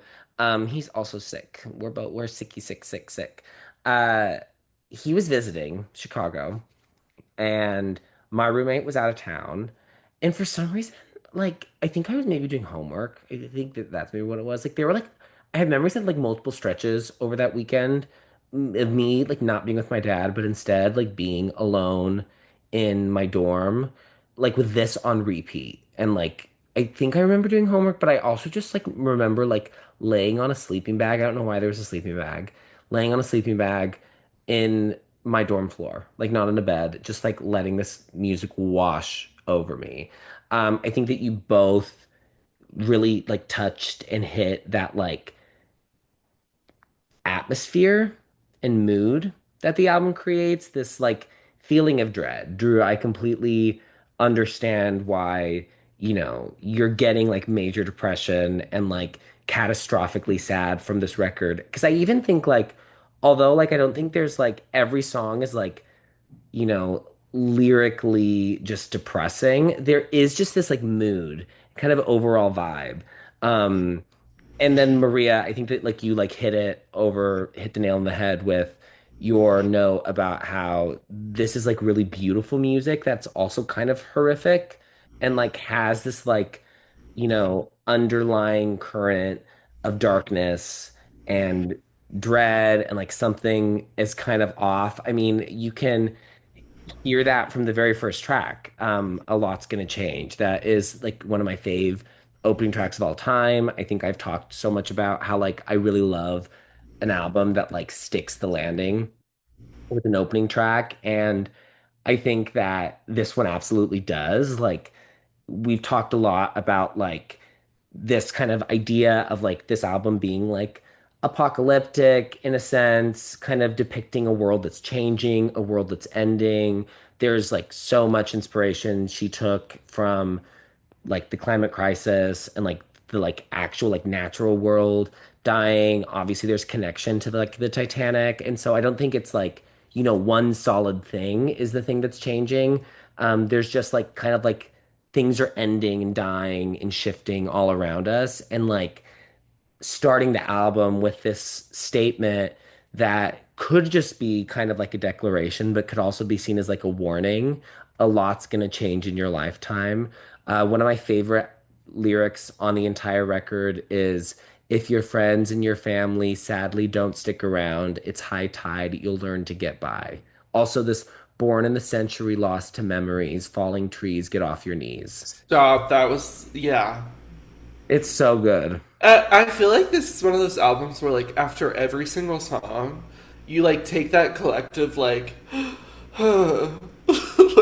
He's also sick. We're sicky, sick, sick, sick. Uh, he was visiting Chicago, and my roommate was out of town. And for some reason, like, I think I was maybe doing homework. I think that that's maybe what it was. Like, they were like, I have memories of like multiple stretches over that weekend of me like not being with my dad, but instead like being alone in my dorm, like with this on repeat. And like, I think I remember doing homework, but I also just like remember like laying on a sleeping bag. I don't know why there was a sleeping bag, laying on a sleeping bag in my dorm floor, like not in a bed, just like letting this music wash over me. I think that you both really like touched and hit that like atmosphere and mood that the album creates, this like feeling of dread. Drew, I completely understand why, you're getting like major depression and like catastrophically sad from this record. Because I even think like, although like I don't think there's like every song is like lyrically just depressing. There is just this like mood, kind of overall vibe. Um, and then Maria, I think that like you like hit the nail on the head with your note about how this is like really beautiful music that's also kind of horrific and like has this like, underlying current of darkness and dread and like something is kind of off. I mean, you can hear that from the very first track. A lot's gonna change. That is like one of my fave opening tracks of all time. I think I've talked so much about how like I really love an album that like sticks the landing with an opening track. And I think that this one absolutely does. Like we've talked a lot about like this kind of idea of like this album being like apocalyptic in a sense, kind of depicting a world that's changing, a world that's ending. There's like so much inspiration she took from like the climate crisis and like the like actual like natural world dying. Obviously, there's connection to like the Titanic, and so I don't think it's like one solid thing is the thing that's changing. There's just like kind of like things are ending and dying and shifting all around us, and like starting the album with this statement that could just be kind of like a declaration, but could also be seen as like a warning. A lot's going to change in your lifetime. One of my favorite lyrics on the entire record is if your friends and your family sadly don't stick around, it's high tide, you'll learn to get by. Also, this born in the century, lost to memories, falling trees, get off your knees. Stop. That was, yeah. It's so good. I feel like this is one of those albums where, like, after every single song, you like take that collective like,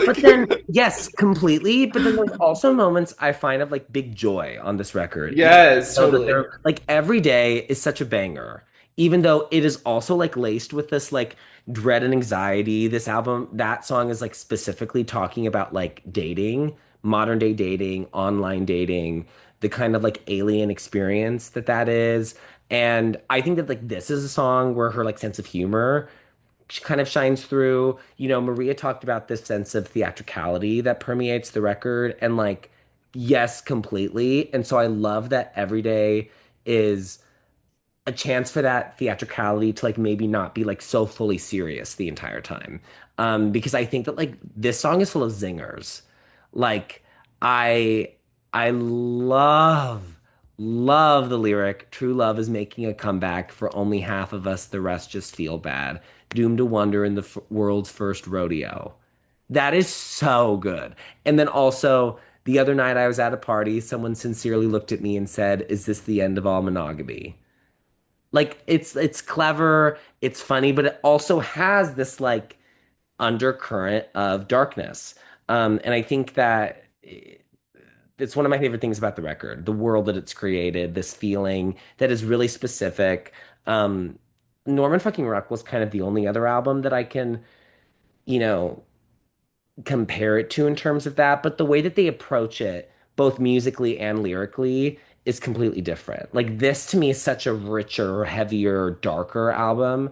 But then, like, yes, completely. But then there's also moments I find of like big joy on this record. yes, So that totally. they're like every day is such a banger, even though it is also like laced with this like dread and anxiety. This album, that song is like specifically talking about like dating, modern day dating, online dating, the kind of like alien experience that is. And I think that like this is a song where her like sense of humor kind of shines through. Maria talked about this sense of theatricality that permeates the record, and like, yes, completely. And so I love that every day is a chance for that theatricality to like maybe not be like so fully serious the entire time. Because I think that like this song is full of zingers. Like I I love the lyric, true love is making a comeback for only half of us, the rest just feel bad. Doomed to wander in the world's first rodeo. That is so good. And then also the other night I was at a party, someone sincerely looked at me and said, "Is this the end of all monogamy?" Like it's clever, it's funny, but it also has this like undercurrent of darkness. And I think that it's one of my favorite things about the record, the world that it's created, this feeling that is really specific. Um, Norman fucking Rockwell's kind of the only other album that I can, you know, compare it to in terms of that, but the way that they approach it, both musically and lyrically, is completely different. Like this to me is such a richer, heavier, darker album.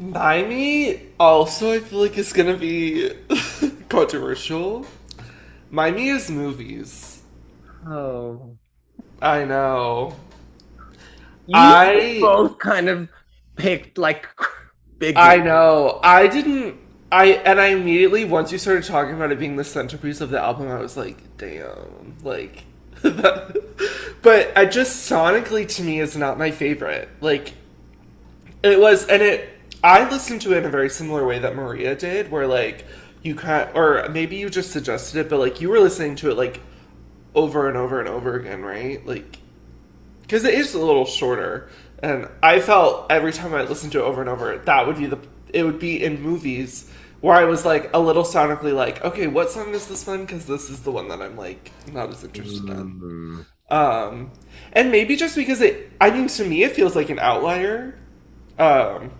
By me, also, I feel like it's gonna be controversial. My me is movies. Oh. I know. You guys I both kind of picked like big I names. know. I didn't. I immediately once you started talking about it being the centerpiece of the album, I was like, damn, like. But I just sonically to me is not my favorite. Like it was, and it. I listened to it in a very similar way that Maria did, where like you kind, or maybe you just suggested it, but like you were listening to it like over and over and over again, right? Like because it is a little shorter, and I felt every time I listened to it over and over, that would be the it would be in movies where I was like a little sonically like, okay, what song is this one? Because this is the one that I'm like not as interested in. Mm. Um, and maybe just because I mean, to me, it feels like an outlier. Um,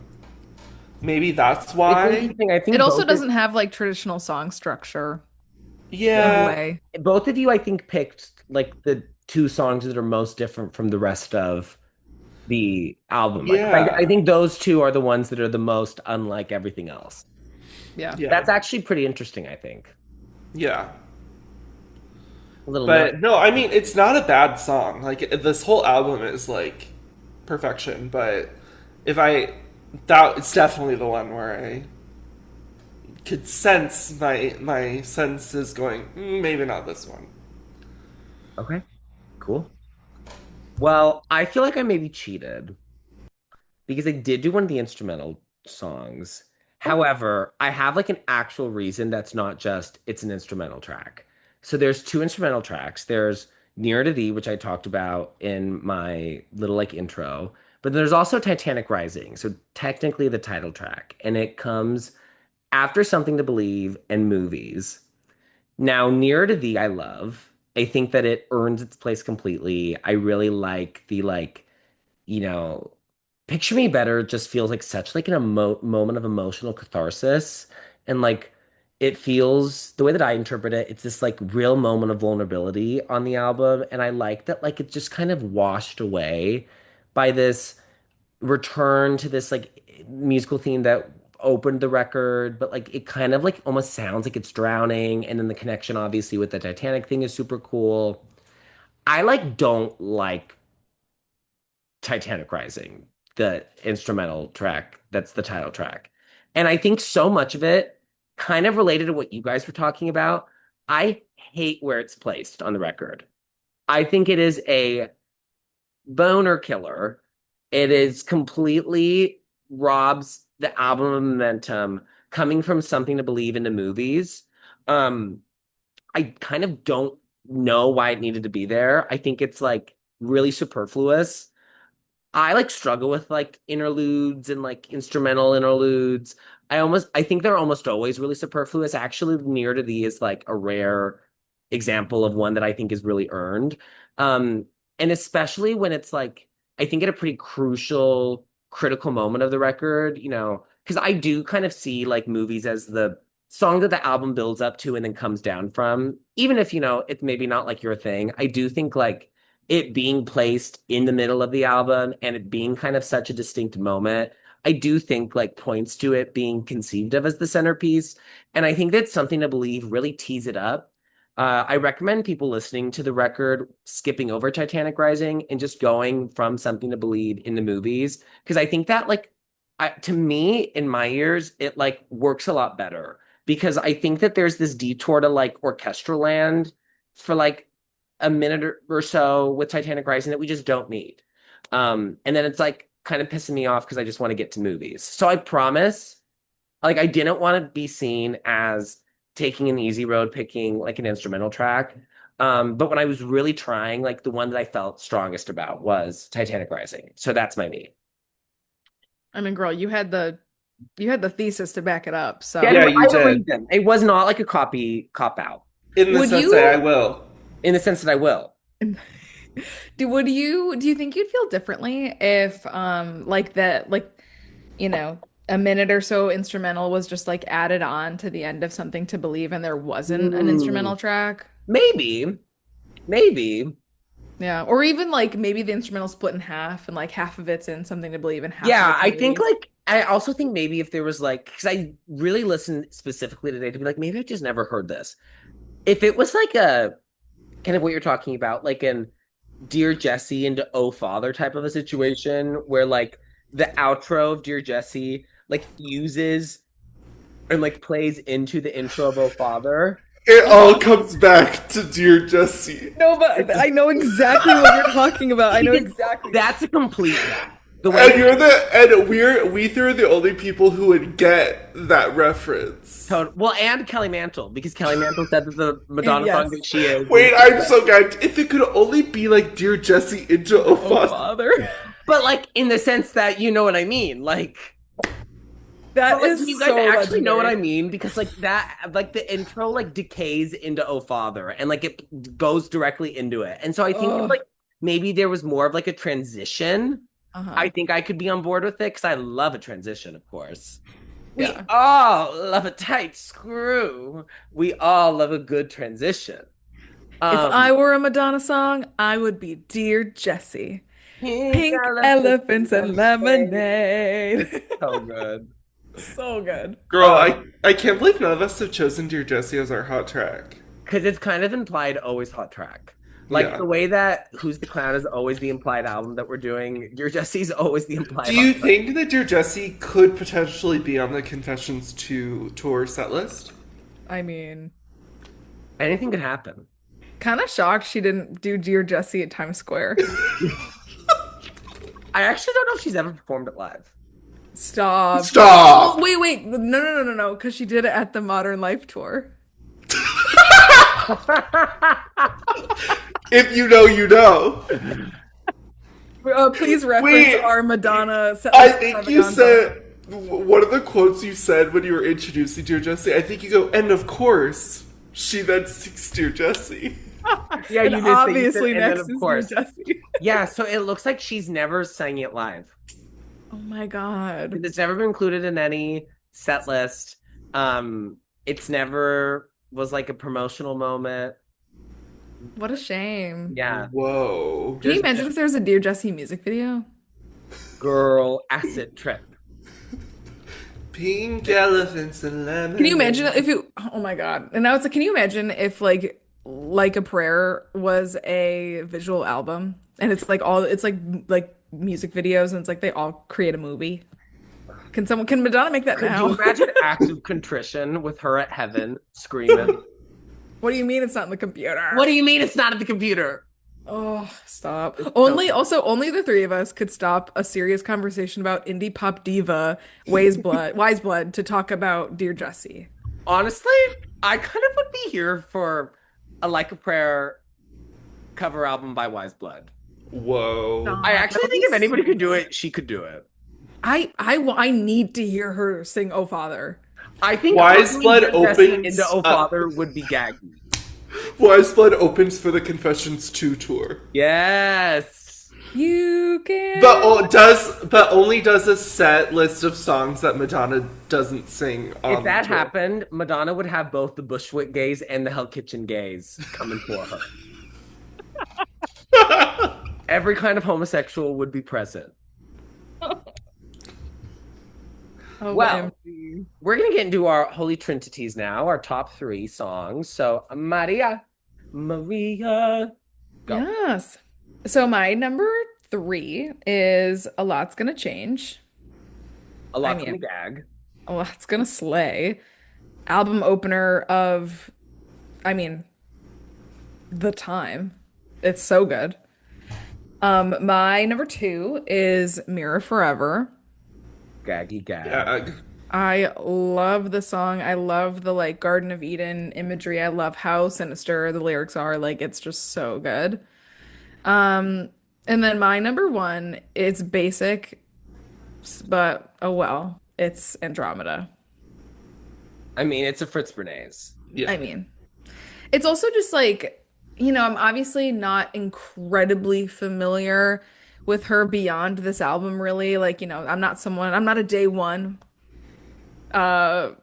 maybe that's It's why. interesting. I It think also doesn't have like traditional song structure in a Yeah, way. both of you I think picked like the two songs that are most different from the rest of the album. Like I yeah, think those two are the ones that are the most unlike everything else. Yeah. yeah, That's actually pretty interesting, I think. yeah. A little nut. But no, I mean, it's not a bad song. Like this whole album is like perfection. But if I that it's definitely the one where I could sense my senses going, maybe not this one. Okay, cool. Well, I feel like I maybe cheated because I did do one of the instrumental songs. Oh, However, I have like an actual reason that's not just it's an instrumental track. So there's two instrumental tracks. There's Nearer to Thee, which I talked about in my little like intro, but there's also Titanic Rising. So technically the title track, and it comes after Something to Believe and Movies. Now, Nearer to Thee, I love. I think that it earns its place completely. I really like the like you know, Picture Me Better just feels like such like an moment of emotional catharsis. And like it feels the way that I interpret it, it's this like real moment of vulnerability on the album. And I like that like it's just kind of washed away by this return to this like musical theme that opened the record, but like it kind of like almost sounds like it's drowning. And then the connection obviously with the Titanic thing is super cool. I like don't like Titanic Rising, the instrumental track that's the title track. And I think so much of it kind of related to what you guys were talking about. I hate where it's placed on the record. I think it is a boner killer. It is completely robs the album of momentum coming from Something to Believe in the movies. Um, I kind of don't know why it needed to be there. I think it's like really superfluous. I like struggle with like interludes and like instrumental interludes. I think they're almost always really superfluous. Actually, Near to Thee is like a rare example of one that I think is really earned. Um, and especially when it's like I think at a pretty crucial, critical moment of the record, because I do kind of see like movies as the song that the album builds up to and then comes down from. Even if, it's maybe not like your thing. I do think like it being placed in the middle of the album and it being kind of such a distinct moment, I do think like points to it being conceived of as the centerpiece. And I think that's something to believe really tease it up. I recommend people listening to the record skipping over Titanic Rising and just going from Something to Believe in the movies because I think that like to me in my ears it like works a lot better because I think that there's this detour to like orchestral land for like a minute or so with Titanic Rising that we just don't need. And then it's like kind of pissing me off because I just want to get to movies. So I promise, like, I didn't want to be seen as taking an easy road, picking like an instrumental track. But when I was really trying, like, the one that I felt strongest about was Titanic Rising. So that's my me. I mean, girl, you had the thesis to back it up. Yeah, Yeah, So, you I had a did. reason. It was not like a cop out In the would sense that I you will. in the sense that I will. do you think you'd feel differently if like that like a minute or so instrumental was just like added on to the end of Something to Believe and there wasn't an Hmm, instrumental track? maybe, maybe. Yeah, or even like maybe the instrumental split in half and like half of it's in Something to Believe and half of Yeah, it's I think movies. I also think maybe if there was like, because I really listened specifically today to be like, maybe I just never heard this. If it was like a kind of what you're talking about, like an Dear Jesse into Oh Father type of a situation where like the outro of Dear Jesse like fuses and like plays into the intro of Oh Father. It all comes back to Dear Jesse. No, but I know exactly what you're talking about. I know Because exactly. that's a complete gag. The way And that you're the and we three are the only people who would get that reference. well, and Kelly Mantle, because Kelly Mantle said that the And Madonna song yes. that she is. Wait, I'm so gagged. If it could only be like Dear Jesse into Oh, Ofana. Father. But like in the sense that you know what I mean. That But like, do you is guys so actually know what I legendary. mean? Because like that, like the intro like decays into Oh Father, and like it goes directly into it. And so I think if Oh, like maybe there was more of like a transition, I uh-huh. think I could be on board with it because I love a transition, of course. We Yeah. all love a tight screw. We all love a good transition. If I Um, were a Madonna song, I would be Dear Jessie. Pink Pink elephants and elephants and lemonade. lemonade. So good. So good. Girl, I can't believe none of us have chosen Dear Jesse as our hot track. Because it's kind of implied always hot track. Like Yeah. the way that Who's the Clown is always the implied album that we're doing, Your Jesse's always the Do implied hot you track. think that Dear Jesse could potentially be on the Confessions 2 tour set list? I mean, Anything could happen. kind of shocked she didn't do Dear Jessie at Times Square. I actually don't know if she's ever performed it live. Stop. Well, Stop! wait. No, because she did it at the Modern Life tour. If you know, you know. Please reference Wait, our Madonna I setlist think you extravaganza. said one of the quotes you said when you were introducing Dear Jesse. I think you go, and of course, she then sings Dear Jesse. Yeah, And you did say you said, obviously and then next of is Dear course. Jessie. Yeah, so it looks like she's never sang it live. Oh my God. It's never been included in any set list. It's never was like a promotional moment. What a shame. Yeah. Whoa. Can you There's imagine if there was a Dear Jessie music video? girl acid trip. Pink elephants and lemons. Can you imagine if you, oh my God. And now it's like, can you imagine if like a Prayer was a visual album and it's like all, it's like music videos and it's like they all create a movie? Can Madonna make that Could you now? imagine acts of contrition with her at heaven screaming? What do you mean it's not in the computer? What do you mean it's not at the computer? Oh, stop. So Only the three of us could stop a serious conversation about indie pop diva Weyes Blood to talk about Dear Jessie. honestly, I kind of would be here for a Like a Prayer cover album by Weyes Blood. Whoa. I That actually would think be if anybody so could do good. it, she could do it. I need to hear her sing Oh Father. I think Weyes honestly, Blood Dear Jessie opens into Oh up. Father would be gaggy. Weyes Blood opens for the Confessions 2 tour. Yes. You can. But only does a set list of songs that Madonna doesn't sing on If that the tour. happened, Madonna would have both the Bushwick gays and the Hell Kitchen gays coming for her. Every kind of homosexual would be present. Well, OMG. we're gonna get into our holy trinities now, our top three songs. So Maria, go. Yes. So my number three is A Lot's Gonna Change. A I lot from the mean, gag. A Lot's Gonna Slay. Album opener of, I mean, the time. It's so good. My number two is Mirror Forever. Gaggy gag. Yeah, I love the song. I love the like Garden of Eden imagery. I love how sinister the lyrics are. Like it's just so good. And then my number one is basic, but oh well, it's Andromeda. I mean, it's a Fritz Bernays. yeah. I mean, it's also just like, I'm obviously not incredibly familiar with her beyond this album, really. Like, I'm not a day one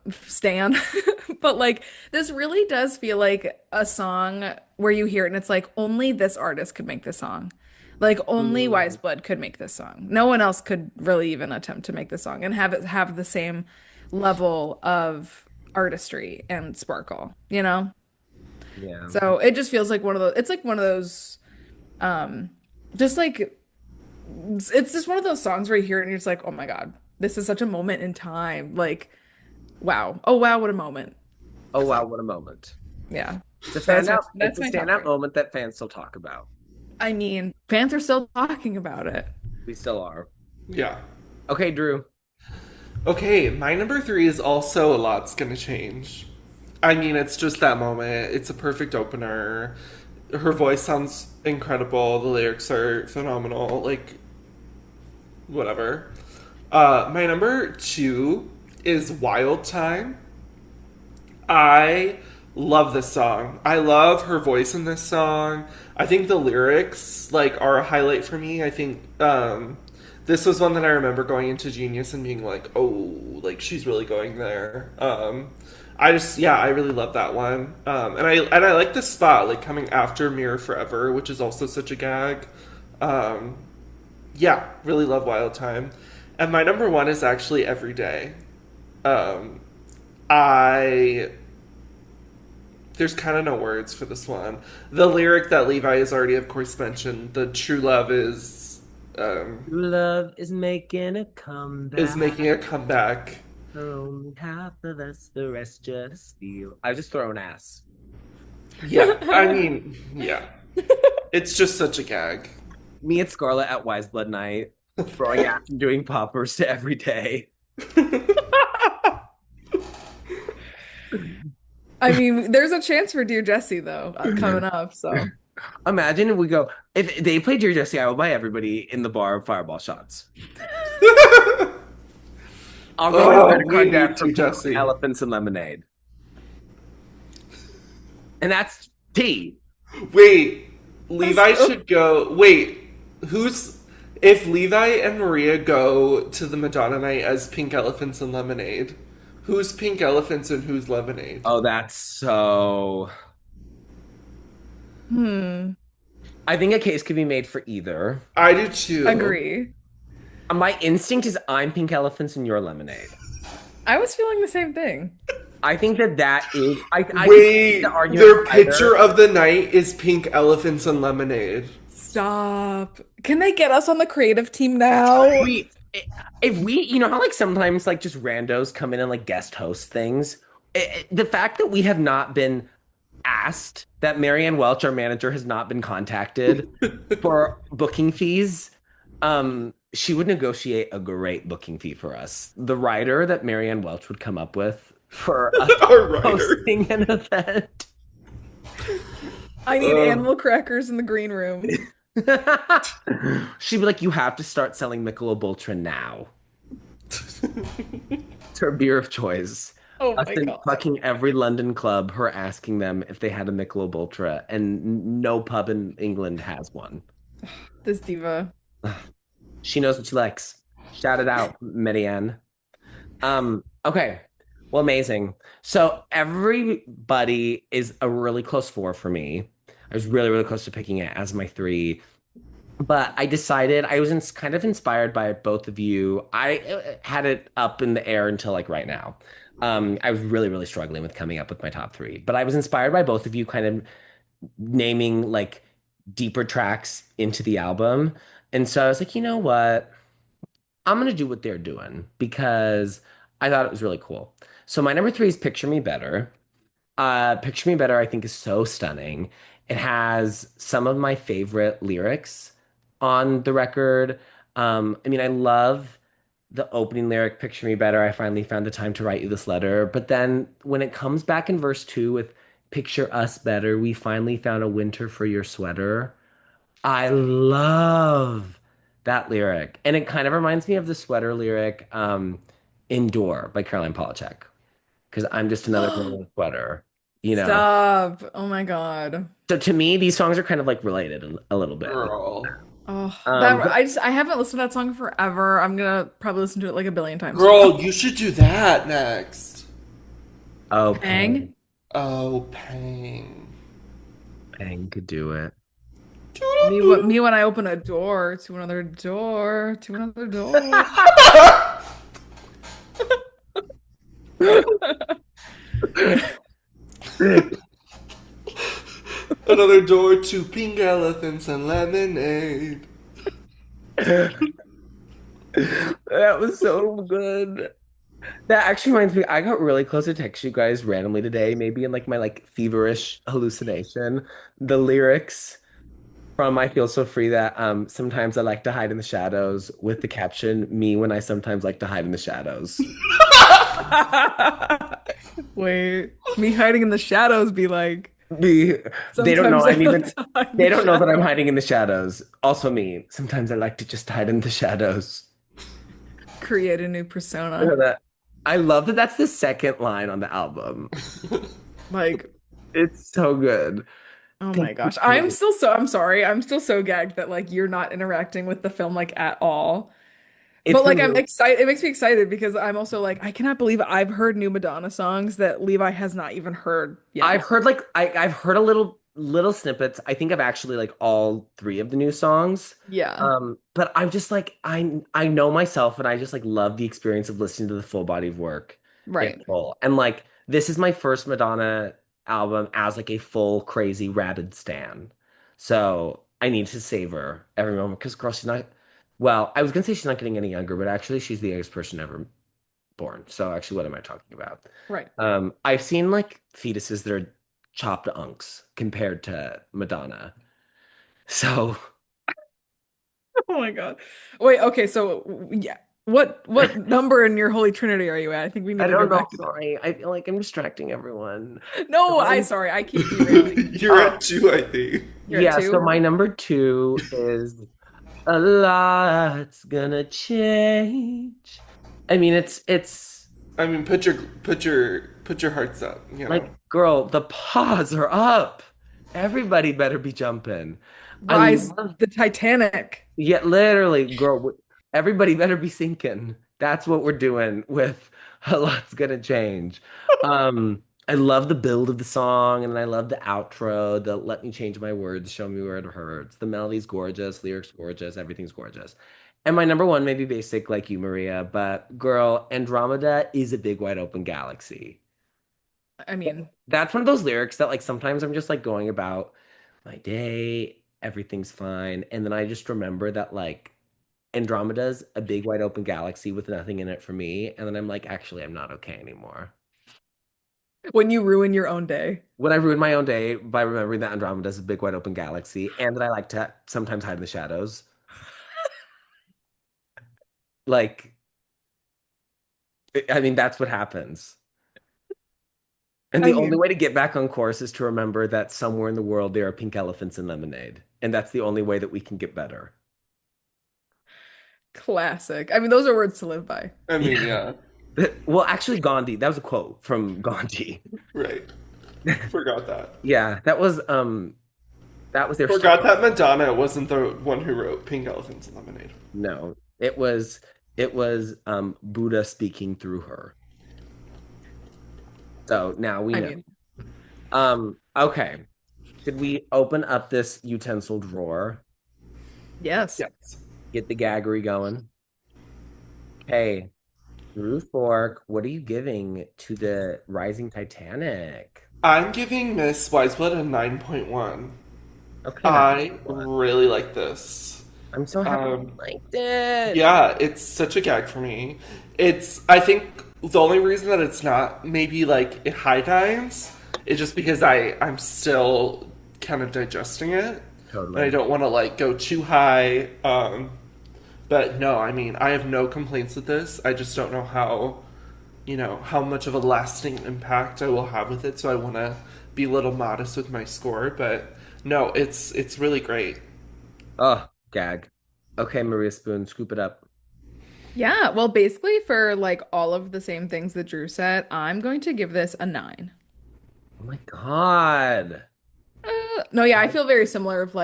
stan, but like this really does feel like a song where you hear it and it's like only this artist could make this song. Like only Weyes Mm, Blood could make this song. No one else could really even attempt to make this song and have it have the same level of artistry and sparkle, you know? yeah. So it just feels like one of those, it's like one of those, um, just like, it's just one of those songs where you hear it and you're just like, oh my God, this is such a moment in time. Like, wow. Oh wow, what a moment. Oh So wow, what a moment. yeah. It's a So standout. It's that's a my top standout three. moment that fans still talk about. I mean, fans are still talking about it. We still are. Yeah. Okay, Drew. Okay, my number three is also a lot's gonna change. I mean, it's just that moment. It's a perfect opener. Her voice sounds incredible. The lyrics are phenomenal. Like, whatever. My number two is Wild Time. I love this song. I love her voice in this song. I think the lyrics like are a highlight for me. I think this was one that I remember going into Genius and being like, "Oh, like she's really going there." I just yeah, I really love that one. And I like this spot like coming after Mirror Forever, which is also such a gag. Um, yeah, really love Wild Time. And my number one is actually Every Day. Um, I there's kind of no words for this one. The lyric that Levi has already, of course, mentioned, the true love Love is making a is comeback. making a comeback. Only half of us, the rest just feel. I was just throwing ass. Yeah, I mean, yeah, it's just such a gag. Me and Scarlett at Wise Blood Night, throwing ass and doing poppers to every day. I mean, there's a chance for Dear Jesse though coming up. So Imagine if we go, if they play Dear Jesse, I will buy everybody in the bar fireball shots. I'll go with Oh, credit we card need debt for to, pink Jesse. elephants and lemonade. And that's tea. Wait, that's Levi so should go. Wait, who's if Levi and Maria go to the Madonna night as Pink Elephants and Lemonade? Who's Pink Elephants and who's Lemonade? Oh, that's so. hmm. I think a case could be made for either. I do too. Agree. My instinct is I'm pink elephants and you're lemonade. I was feeling the same thing. I think that is. I could see the Wait, argument their for picture either. of the night is Pink Elephants and Lemonade. Stop. Can they get us on the creative team now? We, if we, you know how like sometimes like just randos come in and like guest host things. The fact that we have not been asked, that Marianne Welch, our manager, has not been contacted for booking fees. She would negotiate a great booking fee for us. The rider that Marianne Welch would come up with for us Our writer. hosting an event. I need animal crackers in the green room. She'd be like, "You have to start selling Michelob Ultra now." It's her beer of choice. Oh Us my in God. fucking every London club, her asking them if they had a Michelob Ultra, and no pub in England has one. This diva. She knows what she likes. Shout it out, Marianne. Okay. Well, amazing. So everybody is a really close four for me. I was really, really close to picking it as my three. But I decided I was kind of inspired by both of you. I had it up in the air until like right now. I was really, really struggling with coming up with my top three. But I was inspired by both of you kind of naming like deeper tracks into the album. And so I was like, you know what? I'm gonna do what they're doing because I thought it was really cool. So my number three is Picture Me Better. Picture Me Better, I think, is so stunning. It has some of my favorite lyrics on the record. I mean, I love the opening lyric, Picture Me Better. I finally found the time to write you this letter. But then when it comes back in verse two with Picture Us Better, we finally found a winter for your sweater. I love that lyric. And it kind of reminds me of the sweater lyric, Indoor by Caroline Polachek. Because I'm just another girl in a sweater, you know? Stop. Oh my God. So to me, these songs are kind of like related a little bit. Girl. Oh, that But I haven't listened to that song forever. I'm gonna probably listen to it like a billion times tomorrow. Girl, you should do that next. oh, Bang. Pang, Oh, Pang. Pang could do it. Doo-doo. Me when I open a door to another door to another door. Another door to pink elephants and lemonade. That was so good. That actually reminds me, I got really close to text you guys randomly today, maybe in like my like feverish hallucination. The lyrics from I Feel So Free that sometimes I like to hide in the shadows with the caption, me when I sometimes like to hide in the shadows. Wait, me hiding in the shadows be like, The they don't know sometimes I I'm like even to hide in they the don't know that I'm shadows. hiding in the shadows. Also me. Sometimes I like to just hide in the shadows. Create a new You know persona. that I love that that's the second line on the album. Like, It's so good. oh Thank my you. gosh. I'm sorry. I'm still so gagged that like you're not interacting with the film like at all. It's But been like I'm real. excited. It makes me excited because I'm also like, I cannot believe I've heard new Madonna songs that Levi has not even heard I've yet. heard like I've heard a little snippets. I think I've actually like all three of the new songs. Yeah. But I'm just like I know myself and I just like love the experience of listening to the full body of work in Right. full. And like this is my first Madonna album as like a full crazy rabid stan. So I need to savor every moment because girl, she's not well, I was gonna say she's not getting any younger, but actually she's the youngest person ever born. So actually, what am I talking about? Right. I've seen like fetuses that are chopped unks compared to Madonna. So Oh my God. Wait, okay, so yeah. What number in your Holy Trinity are you at? I think we need I to go don't know. back to that. Sorry, I feel like I'm distracting everyone. No, I Um, sorry, I keep derailing. You're at two, I think. You're at yeah. So two? my number two is a lot's gonna change. I mean, it's I mean, put your hearts up. like, girl, the paws are up. Everybody better be jumping. I Rise love the Titanic. Yeah, literally, girl, everybody better be sinking. That's what we're doing with A Lot's Gonna Change. I love the build of the song and I love the outro, the let me change my words, show me where it hurts. The melody's gorgeous, lyrics gorgeous, everything's gorgeous. And my number one may be basic like you, Maria, but girl, Andromeda is a big wide open galaxy. I mean, That's one of those lyrics that like sometimes I'm just like going about my day, everything's fine, and then I just remember that like Andromeda's a big wide open galaxy with nothing in it for me. And then I'm like, actually, I'm not okay anymore. when you ruin your own day. When I ruin my own day by remembering that Andromeda's a big wide open galaxy and that I like to sometimes hide in the shadows, like, I mean, that's what happens. And I the only mean, way to get back on course is to remember that somewhere in the world there are pink elephants and lemonade. And that's the only way that we can get better. classic. I mean, those are words to live by. I mean, Yeah. yeah, Well, actually, Gandhi, that was a quote from Gandhi. right. Forgot that. Yeah, that was their Forgot slogan. that Madonna wasn't the one who wrote Pink Elephants and Lemonade. No, it was Buddha speaking through her. So now we I know. mean, Okay. Should we open up this utensil drawer? yes. Yes. Get the gaggery going. Hey, Drew Fork, what are you giving to the Rising Titanic? I'm giving Miss Weyes Blood a 9.1. Okay, that's I one. really like this. I'm so happy you Um, liked it. yeah, it's such a gag for me. I think the only reason that it's not maybe like it high dimes is just because I'm still kind of digesting it. And I Totally. don't want to like go too high. But no, I mean, I have no complaints with this. I just don't know how much of a lasting impact I will have with it. So I want to be a little modest with my score. But no, it's really great. Oh, gag. Okay, Maria Spoon, scoop it up. Yeah, well, basically for like all of the same things that Drew said, I'm going to give this a 9. Oh my God. No, yeah, I feel very similar of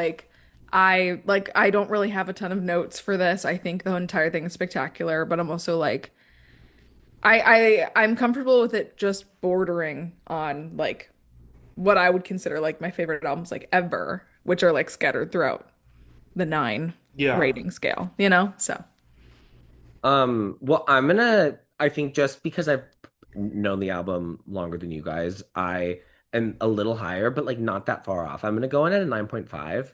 I don't really have a ton of notes for this. I think the entire thing is spectacular, but I'm also like I'm comfortable with it just bordering on like what I would consider like my favorite albums like ever, which are like scattered throughout. the 9 Yeah. rating scale, you know? So, Well, I think just because I've known the album longer than you guys, I am a little higher, but like not that far off. I'm gonna go in at a 9.5.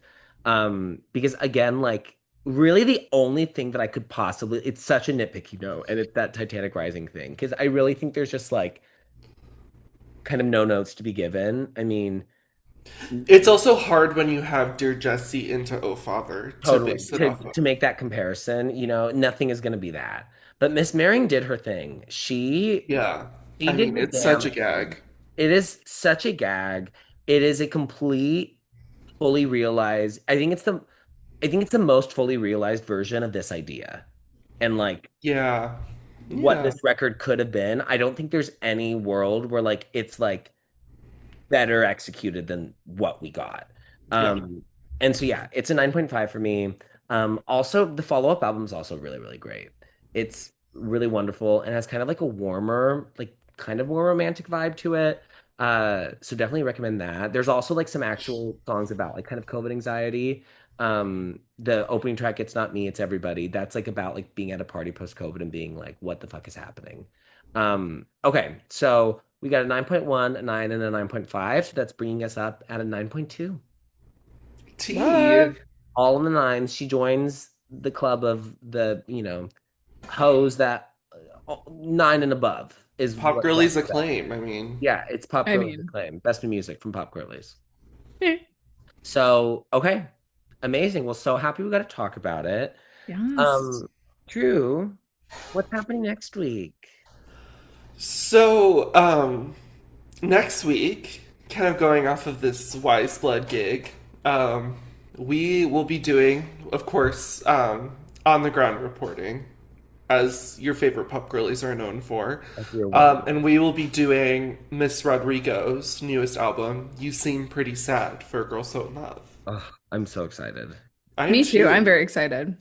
Because again, like really the only thing that I could possibly, it's such a nitpick, and it's that Titanic Rising thing. Because I really think there's just like kind of no notes to be given. I mean, It's also hard when you have Dear Jesse into Oh Father to totally. base it To off of. to make that comparison, nothing is gonna be that. But Miss Mering did her thing. Yeah. She I did mean, her it's such damn a thing. gag. It is such a gag. It is a complete, fully realized. I think it's the most fully realized version of this idea. And like Yeah. what Yeah. this record could have been. I don't think there's any world where like it's like better executed than what we got. Yeah. And so yeah, it's a 9.5 for me. Also the follow-up album is also really, really great. It's really wonderful and has kind of like a warmer, like kind of more romantic vibe to it. So definitely recommend that. There's also like some actual songs about like kind of COVID anxiety. The opening track, It's Not Me, It's Everybody. That's like about like being at a party post-COVID and being like, what the fuck is happening? Okay, so we got a 9.1, a 9, and a 9.5. So that's bringing us up at a 9.2. Tea. what? All in the nines. She joins the club of the, hoes that 9 and above is Pop what we'll Girlies say. acclaim. I mean, Yeah, it's Pop I Girlies mean, acclaim. Best new music from Pop Girlies. eh, So, okay. Amazing. Well, so happy we got to talk about it. yes. Um, Drew, what's happening next week? so next week, kind of going off of this Weyes Blood gig, we will be doing, of course, on the ground reporting, as your favorite pop girlies are known for. As you're well. And we will be doing Miss Rodrigo's newest album, You Seem Pretty Sad for a Girl So in Love. Oh, I'm so excited. I am Me too. I'm too. very excited.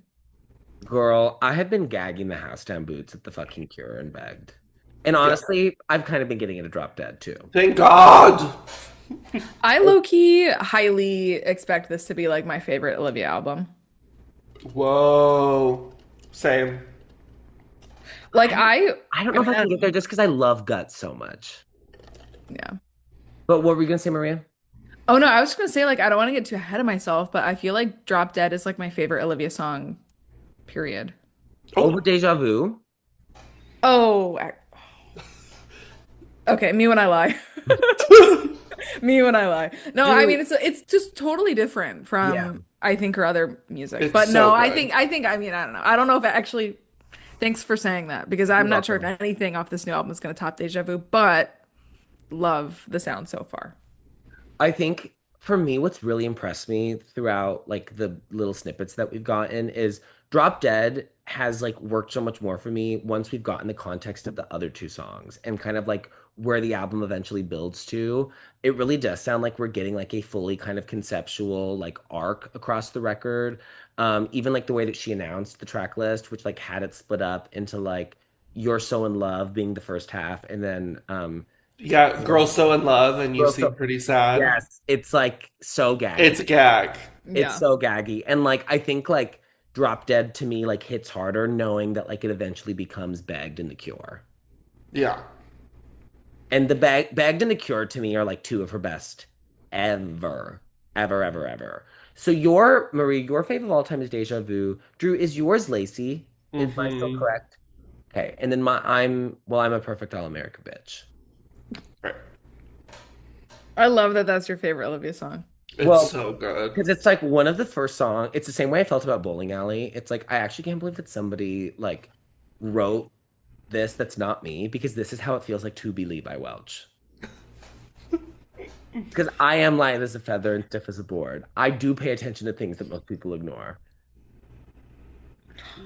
Girl, I have been gagging the house down boots at the fucking Cure and begged. And Yeah. honestly, I've kind of been getting it a drop dead too. Thank God! I low key highly expect this to be like my favorite Olivia album. Whoa. Same. Like I I don't know if I I can don't get there know. just because I love Guts so much. Yeah. But what were you gonna say, Maria? Oh no, I was just gonna say like I don't want to get too ahead of myself, but I feel like Drop Dead is like my favorite Olivia song, period. Over Oh. Deja Vu. Oh, okay, me when I lie. Me when I lie. No, I Dude, mean it's just totally different yeah. from I think her other music. It's But so no, good. I mean I don't know. I don't know if it actually thanks for saying that because I'm You're not sure if welcome. anything off this new album is gonna top Deja Vu, but love the sound so far. I think for me, what's really impressed me throughout like the little snippets that we've gotten is Drop Dead has like worked so much more for me once we've gotten the context of the other two songs and kind of like where the album eventually builds to. It really does sound like we're getting like a fully kind of conceptual like arc across the record. Even like the way that she announced the track list, which like had it split up into like You're So in Love being the first half and then Yeah, Girl So in Love and You Girl Seem So Pretty Sad. yes, it's like so gaggy. It's a gag. It's Yeah. so gaggy. And like I think like Drop Dead to me like hits harder knowing that like it eventually becomes Bagged and The Cure. Yeah. And the Bagged and The Cure to me are like two of her best ever. Ever, ever, ever. So your Marie, your fave of all time is Deja Vu. Drew, is yours Lacey? Is mine still Mm-hmm. correct? Okay. And then I'm a perfect all-America bitch. Right. I love that that's your favorite Olivia song. It's Well, so good. because it's like one of the first songs. It's the same way I felt about Bowling Alley. It's like I actually can't believe that somebody like wrote this that's not me because this is how it feels like to be Levi Welch. Because I am light as a feather and stiff as a board. I do pay attention to things that most people ignore.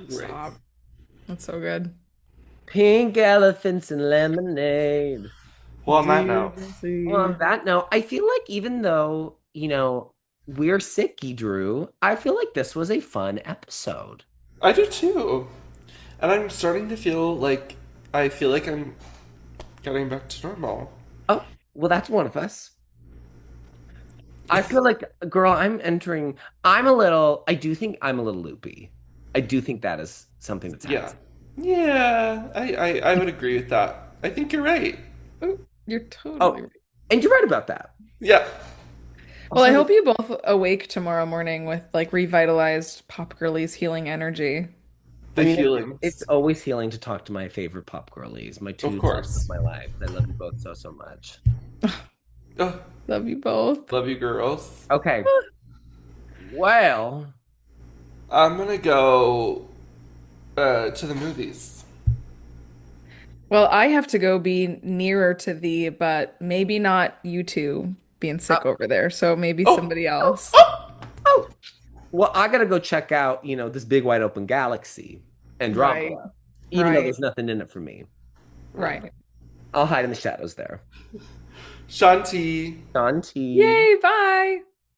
Right. Stop. That's so good. Pink elephants and lemonade. Well, on that Dear note, Well, on Jesse. that note, I feel like even though, we're sicky, Drew, I feel like this was a fun episode. I do too. And I'm starting to feel like I feel like I'm getting back to normal. Oh, well, that's one of us. I feel like, girl, I do think I'm a little loopy. I do think that is something that's Yeah. happening. Yeah, I would agree with that. I think you're right. Oh, you're totally Oh, right. and you're right about that. Yeah. Well, I Also, hope you both awake tomorrow morning with like revitalized Pop Girlies healing energy. I The mean, it's healings. always healing to talk to my favorite pop girlies, my Of two songs of course. my life. I love you both so, so much. Oh, Love you both. love you, girls. Okay. Well, I'm gonna go to the movies. Well, I have to go be nearer to thee, but maybe not you two being uh, sick over there. So maybe Oh, somebody else. oh, oh, well, I gotta go check out, this big wide open galaxy, Right, Andromeda, even though right, there's nothing in it for me. right. I'll hide in the shadows there. Shanti. Shanti. Yay, bye.